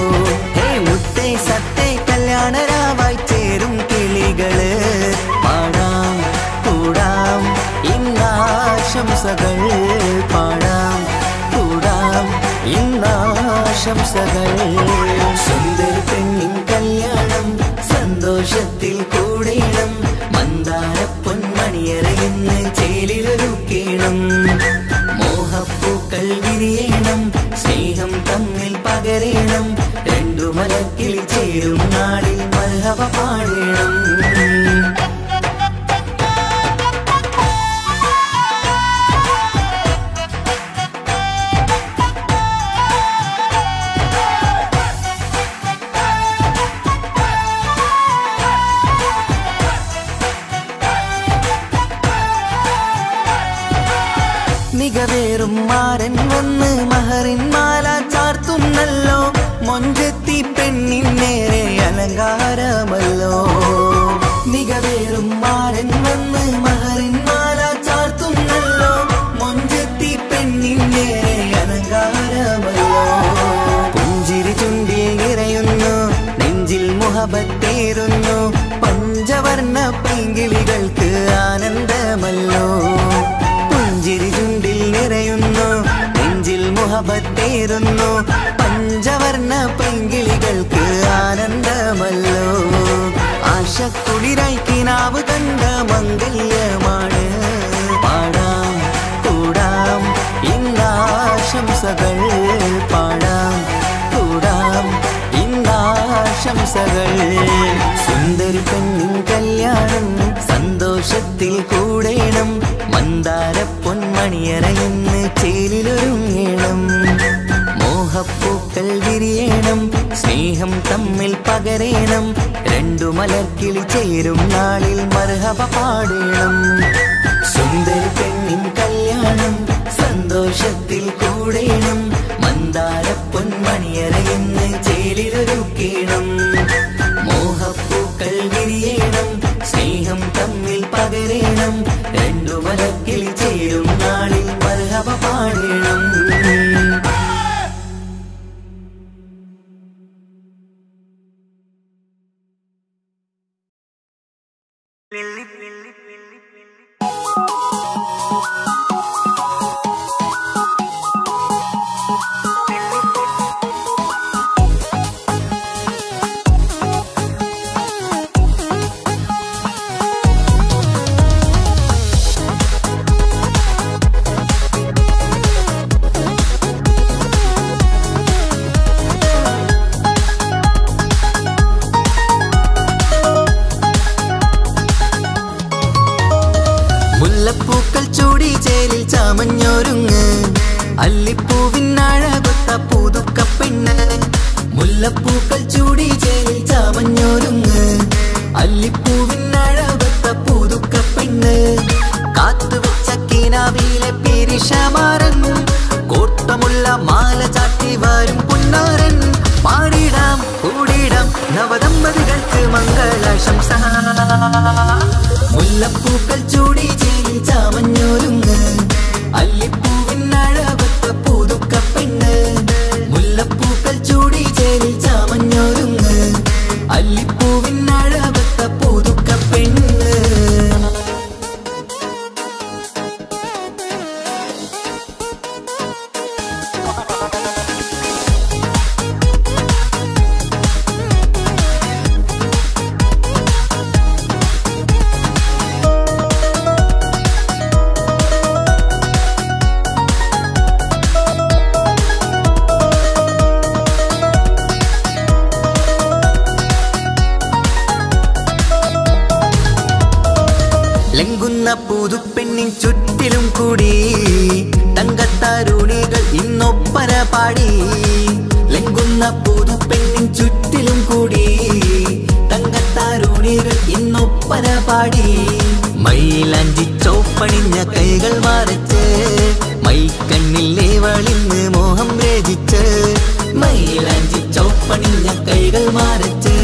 Speaker 1: ഹേ മുത്തേ സത്തേ കല്യാണരാവായി ചേരും കിളികള് പാടാം കൂടാം ഇന്നാശംസകൾ പാടാം കൂടാം ഇന്നാശംസകൾ സുന്ദര പെണ്ണിൻ കല്യാണം സന്തോഷത്തിൽ കൂടേണം മന്ദാര പൊന്മണിയറയിന്ന് ചേലിലൊരുക്കേണം മോഹപ്പൂക്കൾ വിരിയണം സ്നേഹം തമ്മിൽ പകരേണം രണ്ടു മലക്കിളി ചേരും നാളിൽ മർഹബ പാടണം മികവേറും മാരൻ വന്ന് മഹറിൻ മാല ചാർത്തുന്നല്ലോ മൊഞ്ചെത്തി പെണ്ണിൻ നേരെ അലങ്കാരമല്ലോ മികവേറും മാരൻ വന്ന് മഹറിൻ മാല ചാർത്തുന്നല്ലോ മൊഞ്ചെത്തി പെണ്ണിൻ നേരെ അലങ്കാരമല്ലോ പുഞ്ചിരി ചുണ്ടിൽ നിറയുന്നു നെഞ്ചിൽ മുഹബത്തേറുന്നു പഞ്ചവർണ്ണ പൈങ്കിളികൾക്ക് ആനന്ദമല്ലോ പുഞ്ചിരി ചുണ്ടിൽ നിറയുന്നു നെഞ്ചിൽ മുഹബത്തേറുന്നു പഞ്ചവർണ്ണ പൈങ്കിളികൾക്ക് ആനന്ദമല്ലോ ആശക്കുളിരായി കിനാവ് കണ്ട മംഗല്യമാണ് പാടാം കൂടാം ഇന്നാശംസകൾ പാടാം കൂടാം ഇന്നാശംസകൾ സുന്ദര പെണ്ണിൻ കല്യാണം സന്തോഷത്തിൽ കൂടേണം മന്ദാര പൊന്മണിയറയിന്ന് ചേലിലൊരുങ്ങണം മോഹപ്പൂക്കൾ വിരിയണം സ്നേഹം തമ്മിൽ പകരേണം രണ്ടു മലർക്കിളി ചേരും നാളിൽ മർഹബ പാടണം സുന്ദര പെണ്ണിൻ കല്യാണം സന്തോഷത്തിൽ കൂടേണം മന്ദാര പൊന്മണിയറയിന്ന് ചേലിലൊരുക്കേണം മോഹപ്പൂക്കൾ വിരിയണം സ്നേഹം തമ്മിൽ പകരേണം രണ്ടു മലക്കിളി ചേരും നാളിൽ മർഹബ പാടണം ചാമഞ്ഞൊരുങ്ങ് അല്ലിപ്പൂവിനഴകൊത്ത പുതുക്കപ്പെണ്ണ് മുല്ലപ്പൂക്കൾ ചൂടി ചേലിൽ ചാമഞ്ഞൊരുങ്ങ് അല്ലിപ്പൂവിനഴകൊത്ത പുതുക്കപ്പെണ്ണ് കാത്തുവെച്ച കിനാവിലെ പിരിശമാരൻ കോട്ടമുള്ള മാല ചാട്ടി വരും പുന്നാരൻ പാടിടാം കൂടിടാം നവദമ്പതികൾക്ക് മംഗളാശംസ മുല്ലപ്പൂക്കൾ ചൂടി ചേലിൽ ചാമഞ്ഞൊരുങ്ങ് അല്ലിപ്പൂവിനഴകൊത്ത പുതുക്കപ്പെണ്ണ് മുല്ലപ്പൂക്കൾ ചൂടി ചേലിൽ ചാമഞ്ഞൊരുങ്ങ് അല്ലിപ്പൂവിനഴകൊത്ത പുതുക്കപ്പെണ്ണ് ലംഘുന്ന പുതുപ്പെണ്ണിൻ ചുറ്റിലും കൂടി തങ്കത്താരുണികൾ ഇന്നൊപ്പന പാടി ലംഘുന്ന പുതുപ്പെണ്ണിൻ ചുറ്റിലും കൂടി തങ്കത്താരുണികൾ ഇന്നൊപ്പന പാടി മൈലാഞ്ചി ചോപ്പണിഞ്ഞ കൈകൾ മറച്ച് മൈക്കണ്ണിലെ വളിന്ന് മോഹം രചിച്ച് മൈലാഞ്ചി ചോപ്പണിഞ്ഞ കൈകൾ മറച്ച്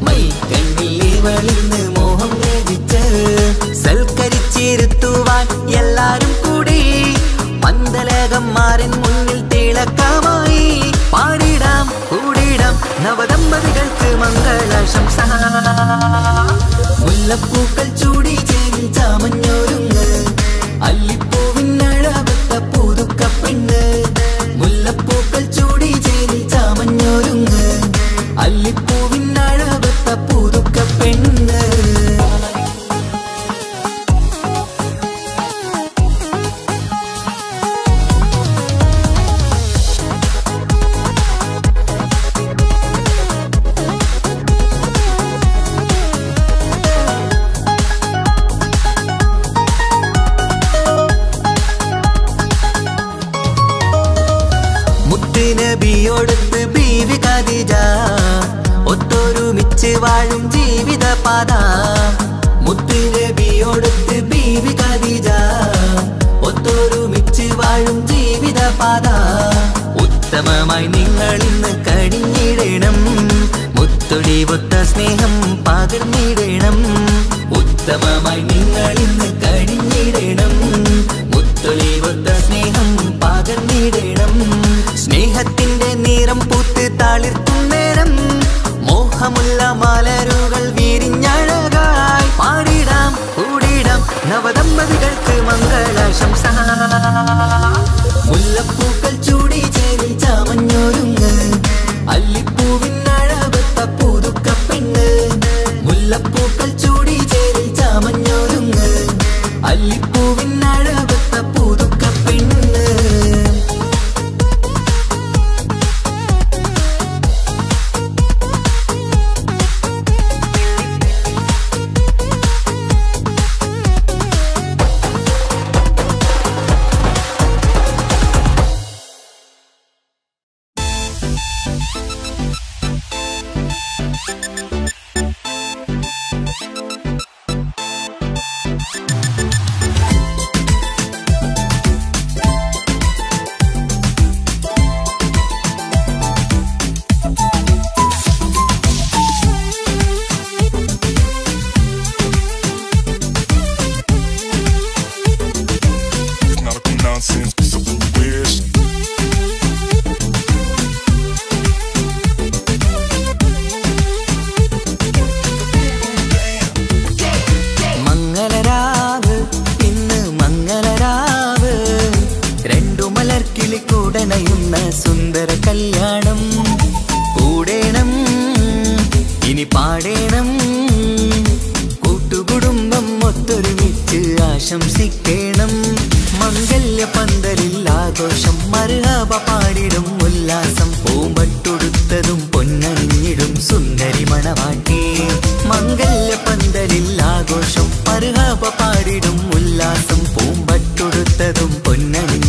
Speaker 1: മൈക്കണ്ണിലെ വളിന്ന് മോഹം രചിച്ച് സൽക്കരിച്ചിരുത്തുവാൻ എല്ലാരും കൂടി പന്തലകന്മാരൻ മുന്നിൽ തിളക്കമായി പാടിടാം കൂടിടാം നവദമ്പതികൾക്ക് മംഗളാശംസ മുല്ലപ്പൂക്കൾ ചൂടി ചേലിൽ ചാമഞ്ഞൊരുങ്ങ് അല്ലിപ്പൂവിനഴകൊത്ത പുതുക്കപ്പെണ്ണ് മുല്ലപ്പൂക്കൾ ചൂടി ചേലിൽ ചാമഞ്ഞൊരുങ്ങ് അല്ലിപ്പൂവിനഴകൊത്ത പുതുക്കപ്പെണ്ണ് നബിയോടൊത്ത് ബീവി ഖദീജ ഒത്തൊരുമിച്ച് വാഴും ജീവിത പാത മുത്ത് നബിയോടൊത്ത് ബീവി ഖദീജ ഒത്തൊരുമിച്ച് വാഴും ജീവിത പാത ഉത്തമമായി നിങ്ങൾ ഇന്ന് കഴിഞ്ഞിടണം മുത്തൊടിവൊത്ത സ്നേഹം പകർന്നിടണം ഉത്തമമായി നിങ്ങൾ ഇന്ന് കഴിഞ്ഞിടണം മുത്തൊളിവൊത്ത സ്നേഹം പകർന്നിടണം സ്നേഹത്തിന്റെ നിറം പൂത്ത് താളിർത്തും നേരം മോഹമുള്ള മലരുകൾ വിരിഞ്ഞഴകായി പാടിടാം കൂടിടാം നവദമ്പതികൾക്ക് മംഗളാശംസ മുല്ലപ്പൂക്കൾ ചൂടി ചേലിൽ ചാമഞ്ഞൊരുങ്ങ് അല്ലിപ്പൂവിനഴകൊത്ത പുതുക്കപ്പെണ്ണ് മുല്ലപ്പൂക്കൾ ചൂടി ചേലിൽ ചാമഞ്ഞൊരുങ്ങ് അല്ലിപ്പൂവിനഴകൊത്ത പുതുക്കപ്പെണ്ണ് കൂടണയുന്ന സുന്ദര കല്യാണം കൂടേണം ഇനി പാടേണം കൂട്ടുകുടുംബം ഒത്തൊരുമിച്ച് ആശംസിക്കണം മംഗല്യ പന്തലിൽ ആഘോഷം മർഹബ പാടിടും ഉല്ലാസം പൂമ്പട്ടുടുത്തതും പൊന്നണിഞ്ഞിടും സുന്ദരി മണവാട്ടി മംഗല്യ പന്തലിൽ ആഘോഷം മർഹബ പാടിടും ഉല്ലാസം പൂമ്പട്ടുടുത്തതും പൊന്നണിഞ്ഞിടും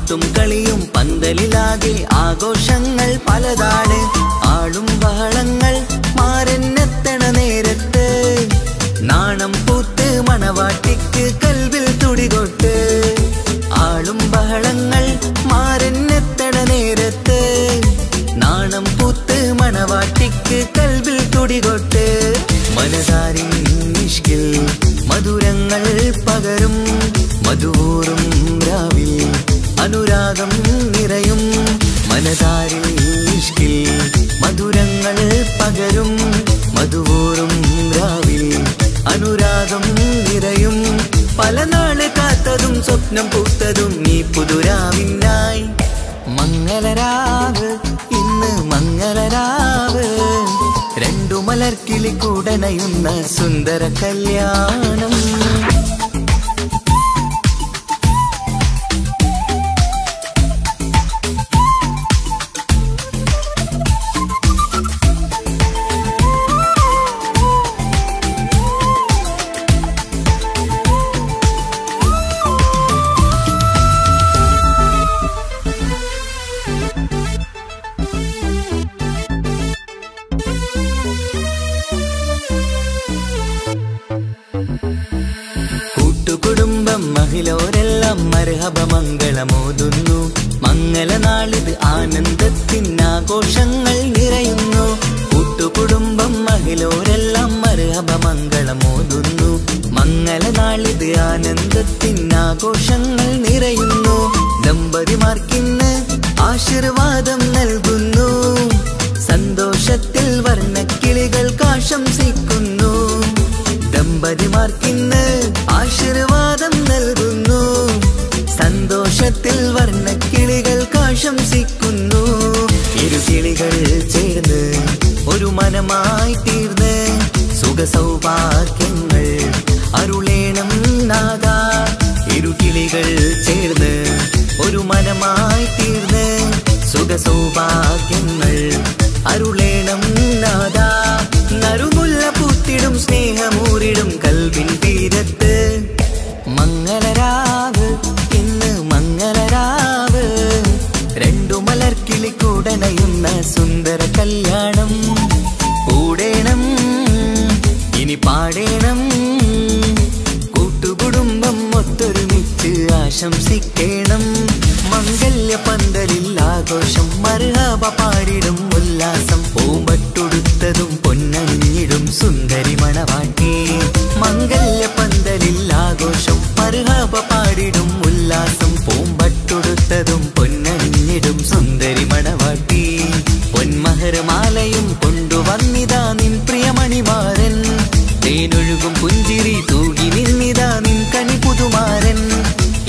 Speaker 1: കൂത്തും കളിയും പന്തലിലാകെ ആഘോഷങ്ങൾ പലതാണ്. ആളും ബഹളങ്ങൾ മാരെന്നെത്തണ നേരത്ത് നാണം പൂത്ത് മണവാട്ടിക്ക് കൽവിൽ തുടികൊട്ട്. ആളും ബഹളങ്ങൾ മാരെന്നെത്തണ നേരത്ത് നാണം പൂത്ത് മണവാട്ടിക്ക് കൽവിൽ തുടികൊട്ട്. മനതാരിൻ ഇഷ്കിൽ മധുരങ്ങൾ പകരും മധുവൂറും രാവിൽ അനുരാഗം നിറയും. മനതാരിൽ ഇഷ്കിൽ മധുരങ്ങൾ പകരും മധുവൂറും രാവിൽ അനുരാഗം നിറയും. പല നാള് കാത്തതും സ്വപ്നം പൂത്തതും ഈ പുതുരാവിനായി. മംഗളരാവ് ഇന്ന് മംഗളരാവ് രണ്ടു മലർക്കിളി കൂടനയുന്ന സുന്ദര കല്യാണം. കൂട്ടുകുടുംബം മഹിളോരെല്ലാം മർഹബ മംഗളമോതുന്നു. മംഗളനാളിത് ആനന്ദത്തിനാഘോഷങ്ങൾ നിറയുന്നു. കൂട്ടുകുടുംബം മഹിളോരെല്ലാം മർഹബ മംഗളമോതുന്നു. മംഗളനാളിത് ആനന്ദത്തിനാഘോഷങ്ങൾ നിറയുന്നു. ദമ്പതിമാർക്കിന്ന് ആശീർവാദം നൽകുന്നു. സന്തോഷത്തിൽ വർണ്ണക്കിളികൾക്ക് ആശംസിക്കുന്നു. ദമ്പതിമാർക്കിന്ന് ആശീർവാദം നൽകുന്നു. സന്തോഷത്തിൽ വർണ്ണക്കിളികൾക്ക് ആശംസിക്കുന്നു. ഇരുകിളികൾ ചേർന്ന് ഒരു മനമായി തീർന്ന് സുഖസൗഭാഗ്യങ്ങൾ അരുളേണം നാദാ. ഇരുകിളികൾ ചേർന്ന് ഒരു മനമായി തീർന്ന് സുഖസൗഭാഗ്യങ്ങൾ അരുളേണം നാദാ. നറുമുല്ല പൂത്തിടും സ്നേഹമൂരിടും കൽവിൻ തീരത്ത്. മംഗളരാവ് ഇന്ന് മംഗളരാവ് രണ്ടു മലർക്കിളി കൂടനയുന്ന സുന്ദര കല്യാണം. കൂടേണം ഇനി പാടേണം കൂട്ടുകുടുംബം ഒത്തൊരുമിച്ച് ആശംസിക്കേണം. മംഗല്യ പന്തലിൽ ആഘോഷം മർഹബ പാടിടും ഉല്ലാസം. പൂമ്പട്ടുടുത്തതും പൊന്നണിഞ്ഞിടും സുന്ദരി മണവാട്ടി. മംഗല്യ പന്തലിൽ ആഘോഷം മർഹബ പാടിടും ഉല്ലാസം. പൂമ്പട്ടുടുത്തതും പൊന്നണിഞ്ഞിടും സുന്ദരി മണവാട്ടി. പൊന്മഹർമാലയും കൊണ്ടുവന്നിതാ നിൻ പ്രിയമണിമാരൻ. തേനൊഴുകും പുഞ്ചിരി തൂകി നിന്നിതാ നിൻ കണി പുതുമാരൻ.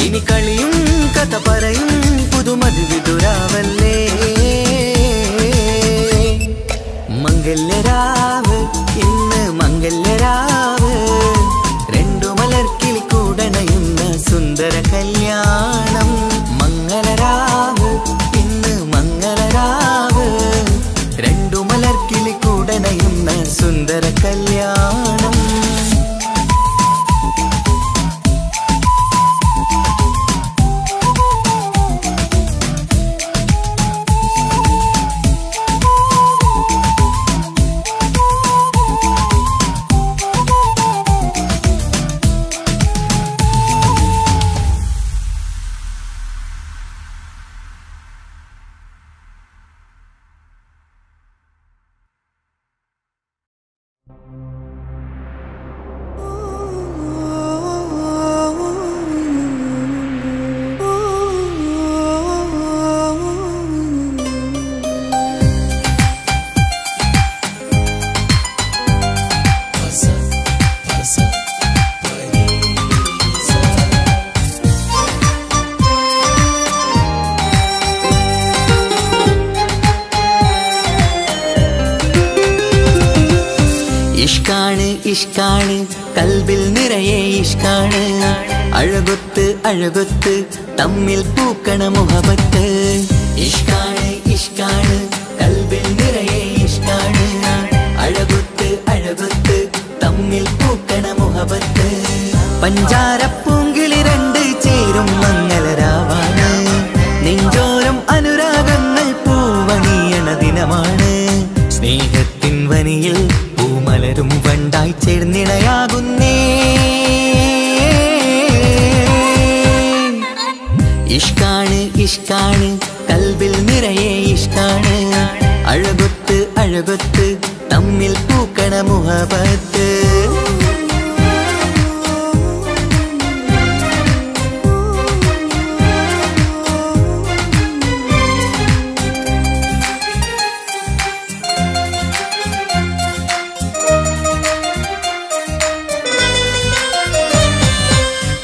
Speaker 1: ഇനി കളിയും കഥ പറയും പുതുമധുവിതുരാവല്ലേ. മംഗല്യരാവ് ഇന്ന് മംഗല്യരാവ് രണ്ടു മലർക്കിളി കൂടനയുന്ന സുന്ദര കല്യാണം. മംഗളരാവ് ഇന്ന് മംഗളരാവ് രണ്ടു മലർക്കിളി കൂടനയുന്ന സുന്ദര കല്യാണം. ഇഷ്കാണ് ഇഷ്കാണ് കൽബിൽ നിറയെ ഇഷ്കാണ്. അഴകൊത്ത് അഴകൊത്ത് തമ്മിൽ പൂക്കണ മുഹബത്ത്. ഇഷ്കാണ് ഇഷ്കാണ് കൽബിൽ നിറയെ ഇഷ്കാണ്. അഴകൊത്ത് അഴകൊത്ത് തമ്മിൽ പൂക്കണ മുഹബത്ത്. പഞ്ചാരപ്പൂങ്കിളി രണ്ട് ചേരും മംഗളരാവാണ്. സ്നേഹത്തിൻ വനിയിൽ പൂമലരും വണ്ടായി ചേർന്നിണയാകുന്നേ. ഇഷ്കാണ് ഇഷ്കാണ് കൽബിൽ നിറയെ ഇഷ്കാണ്. അഴകൊത്ത് അഴകൊത്ത് തമ്മിൽ പൂക്കണ മുഹബത്ത്.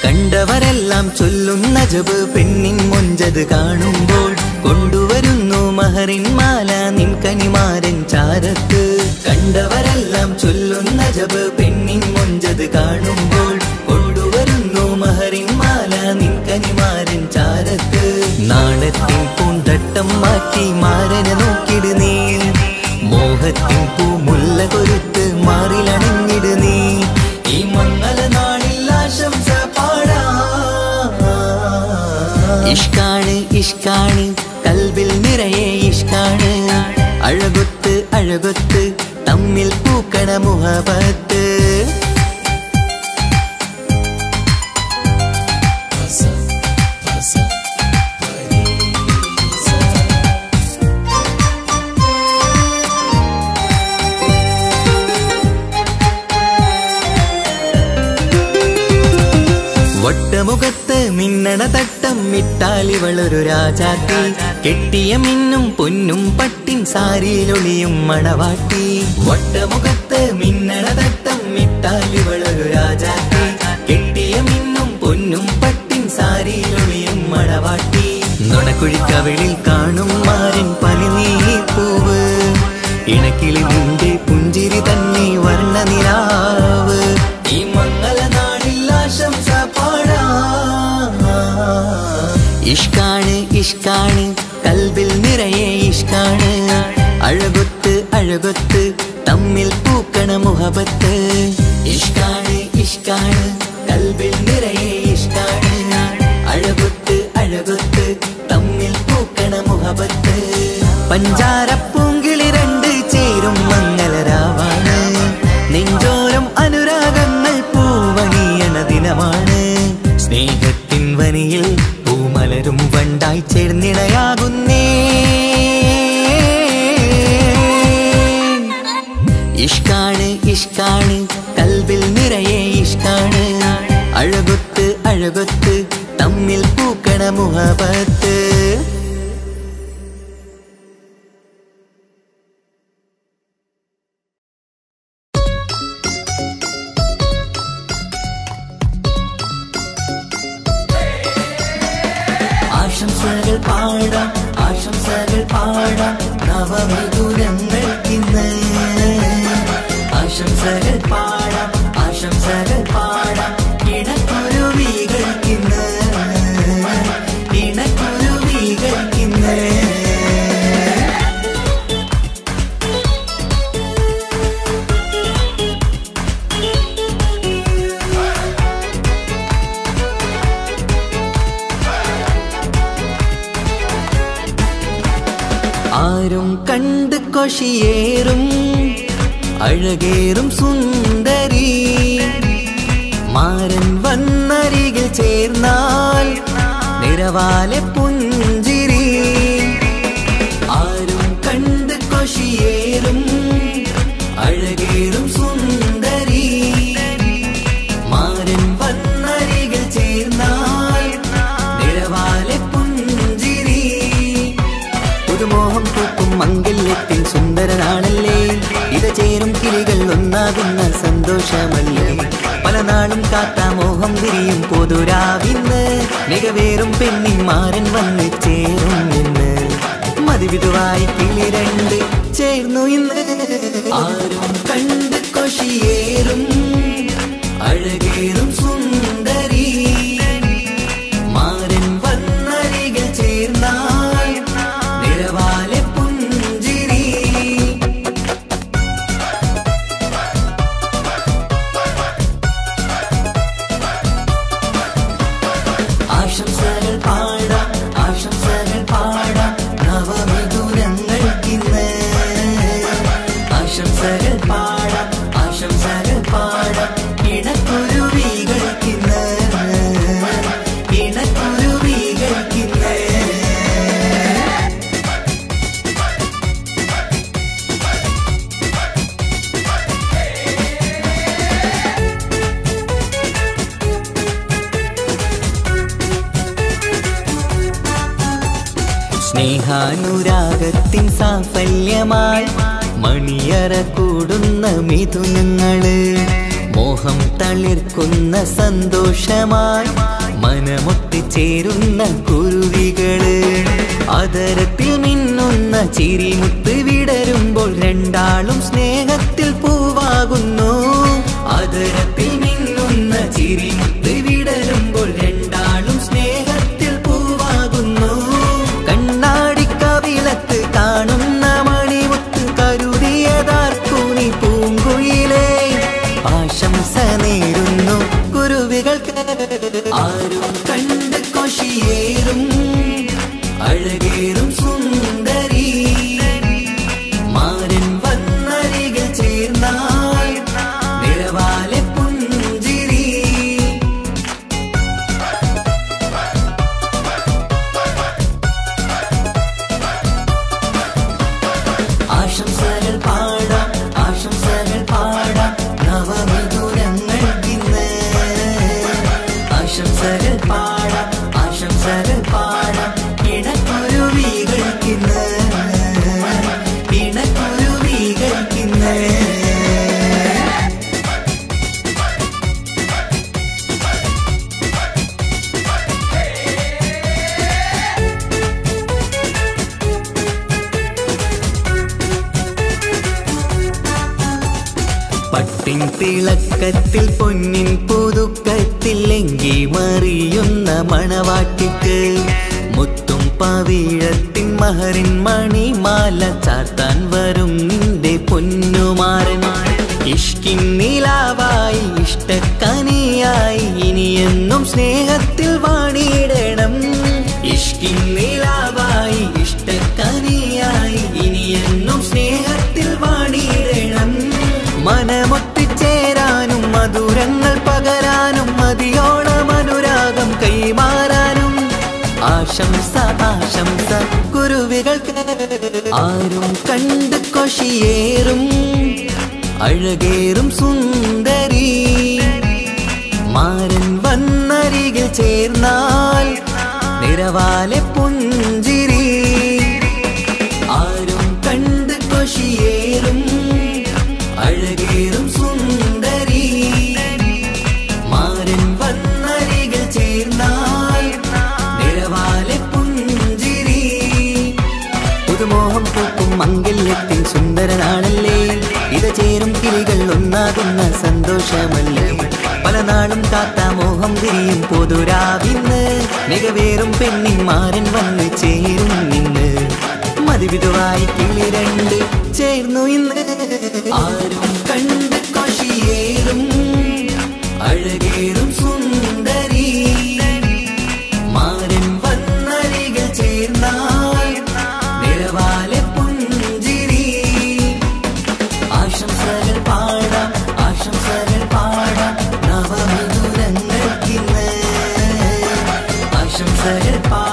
Speaker 1: കണ്ടവരെല്ലാം ചൊല്ലുന്ന ജബ് പെണ്ണിൻ മൊഞ്ചത് കാണുമ്പോൾ. കൊണ്ടുവരുന്നു മഹറിൻ മാല നിൻ കനിമാരൻ ചാരത്ത്. കണ്ടവരെല്ലാം ചൊല്ലുന്ന ജബ് പെണ്ണിൻ മൊഞ്ചത് കാണുമ്പോൾ. കൊണ്ടുവരുന്നു മഹറിൻ മാല നിൻ കനിമാരൻ ചാരത്ത്. നാണത്തിൻ പൂന്തട്ടം മാറ്റി മാരനെ നോക്കിട് നീ. മോഹത്തിൻ പൂമുല്ല കൊരുത്ത് മാറിലണഞ്ഞിട് നീ. ഈ മംഗള നാളിൽ ആശംസ പാടാ. ഇഷ്കാണ് ഇഷ്കാണ് കൽബിൽ നിറയെ ഇഷ്കാണ്. അഴകൊത്ത് അഴകൊത്ത് തമ്മിൽ പൂക്കണ മുഹബത്ത്. വട്ടമുഖത്ത് മിന്നണ തട്ടം മിട്ടാലിവളൊരു രാജാത്തി. കെട്ടിയ മിന്നും പൊന്നും പട്ടിൻ സാരിയിലൊളിയും മണവാട്ടി. വട്ടമുഖത്ത് മിന്നണ തട്ടം മിട്ടാലിവളൊരു രാജാത്തി. കെട്ടിയ മിന്നും പൊന്നും പട്ടിൻ സാരിയിലൊളിയും മണവാട്ടി. നുണക്കുഴിക്കവിളിൽ കാണും മാരൻ പനിനീർപ്പൂവ്. ഇണക്കിളി നിന്റെ പുഞ്ചിരി തന്നെ വർണ്ണനിലാവ്. ഈ മംഗള നാളിൽ ആശംസ പാടാ. ഇഷ്കാണ് ഇഷ്കാണ് കൽബിൽ നിറയെ ഇഷ്കാണ്. അഴകൊത്ത് അഴകൊത്ത് തമ്മിൽ പൂക്കണ മുഹബത്ത്. ഇഷ്കാണ് ഇഷ്കാണ് കൽബിൽ നിറയെ ഇഷ്കാണ്. അഴകൊത്ത് അഴകൊത്ത് തമ്മിൽ പൂക്കണ മുഹബത്ത്. പഞ്ചാരപ്പൂങ്കിളി രണ്ട് ചേരും മംഗളരാവാണ്. നെഞ്ചോരം അനുരാഗങ്ങൾ പൂവണിയണ ദിനമാണ്. സ്നേഹത്തിൻ വനിയിൽ പൂമലരും വണ്ടായി ചേർന്നിണയാകുന്നേ. ഇഷ്കാണ് ഇഷ്കാണ് കൽബിൽ നിറയെ ഇഷ്കാണ്. അഴകൊത്ത് അഴകൊത്ത് തമ്മിൽ പൂക്കണ മുഹബത്ത്. ആശംസകൾ പാടാം ആശംസകൾ പാടാം നവമിഥുനങ്ങൾക്കിന്ന്. ആശംസകൾ പാടാം ആശംസകൾ പാടാം ഇണക്കുരുവികൾക്കിന്ന്. ഇണക്കുരുവികൾക്കിന്ന്. ആരും കണ്ട് കൊഷിയേറും അഴകേറും സുന്ദരി. മാരൻ വന്നരികിൽ ചേർന്നാൽ നിറവാലെ പുഞ്ചിരി. ആരും കണ്ട് കൊഷിയേറും അഴകേറും സുന്ദരി. മാരൻ വന്നരികിൽ ചേർന്നാൽ നിറവാലെ പുഞ്ചിരി. പുതുമോഹം പൂക്കും മംഗല്യത്തിൻ സുന്ദരനാണല്ലേ. ഇത ചേരും കിളികൾ ഒന്നാകുന്ന സന്തോഷമല്ലേ. പല നാളും കാത്ത മോഹം വിരിയും പൊതുരാവിന്ന്. മികവേറും പെണ്ണിൻ മാരൻ വന്ന് ചേരും ഇന്ന്. മതിവിധുവായി കിളി രണ്ട് ചേർന്നു ഇന്ന്. ആരും കണ്ട് കൊഷിയേറും അഴകേറും സുന്ദരി. മാരൻ വന്നരികിൽ ചേർന്നാൽ നിറവാലെ പുഞ്ചിരി. ആശംസകൾ പാടാം ആശംസകൾ പാടാം നവമിഥുനങ്ങൾക്കിന്ന്. സ്നേഹാനുരാഗത്തിൻ സാഫല്യമായി മണിയറ കൂടുന്ന മിഥുനങ്ങള്, മോഹം തളിർക്കുന്ന സന്തോഷമായി മനമൊട്ടിച്ചേരുന്ന കുരുവികള്, അതരത്തിൽ മിന്നുന്ന ചിരിമുത്ത് വിടരുമ്പോൾ രണ്ടാളും സ്നേഹത്തിൽ പൂവാകുന്നു. അതരത്തിൽ മിന്നുന്ന ചിരിമുത്ത് വിടരുമ്പോൾ രണ്ടാളും സ്നേഹത്തിൽ പൂവാകുന്നു. കണ്ണാടിക്കവിളത്ത് കാണുന്ന മണിമുത്ത് കരുതിയതാർക്കു നീ പൂങ്കുയിലേ, ആശംസ നേരുന്നു കുരുവികൾക്ക്. ആരും കണ്ട് കൊഷിയേറും അഴകേറും സുന്ദരി, മാരൻ വന്നരികിൽ ചേർന്നാൽ നിറവാലെ പുഞ്ചിരി. ആശംസകൾ പാടാം, ആശംസകൾ പാടാം നവമിഥുനങ്ങൾക്കിന്ന്. ആശംസകൾ പാടാം, ആശംസകൾ പാടാം ഇണക്കുരുവികൾക്കിന്ന്, ഇണക്കുരുവികൾക്കിന്ന്. പട്ടിൻ തിളക്കത്തിൽ പൊന്നിൻ പുതുക്കത്തിൽ എങ്കി മറിയുന്ന മണവാട്ടിക്ക്, മുത്തും പവിഴത്തിൻ മഹറിൻ മണിമാല ചാർത്താൻ വരും നിന്റെ പൊന്നുമാരൻ. ഇഷ്കിൻ നിലാവായി ഇഷ്ടക്കനിയായി ഇനിയെന്നും സ്നേഹത്തിൽ വാണിടണം. ഇഷ്കിൻ നിലാവായി ഇഷ്ടക്കനിയായി ഇനിയെന്നും സ്നേഹത്തിൽ വാണിടണം. മനമൊത്തിച്ചേരാനും മധുരങ്ങൾ പകരാനും മതിയോളം അനുരാഗം കൈമാറാനും ആശംസ, ആശംസ കുരുവികൾക്ക്. ആരും കണ്ട് കൊഷിയേറും അഴകേറും സുന്ദരി, മാരൻ വന്നരികിൽ ചേർന്നാൽ നിറവാലെ പുഞ്ചിരി. ആരും കണ്ട് കൊഷിയേറും അഴകേറും സുന്ദരി, മാരൻ വന്നരികിൽ ചേർന്നാൽ നിറവാലെ പുഞ്ചിരി. പുതുമോഹം പൂക്കും മംഗല്യത്തിൻ സുന്ദരനാണല്ലേ, ഇത് ചേരും കിളികൾ ഒന്നാകുന്ന സന്തോഷമല്ലേ. പല നാളും കാത്ത മോഹം തിരിയും പൊതുരാവിന്ന്, മികവേറും പെണ്ണിൻ മാരൻ വന്ന് ചേരും നിന്ന്. മതിവിധുവായി കിളി രണ്ട് ചേർന്നു ഇന്ന്. ആരും കണ്ട് കൊഷിയേറും അഴകേറും സുന്ദരി, മാരൻ വന്നരികിൽ ചേർന്നാൽ നിറവാലെ പുഞ്ചിരി. ആശംസകൾ പാടാം, ആശംസകൾ പാടാം നവമിഥുനങ്ങൾക്കിന്ന്. ആശംസകൾ പാടാം.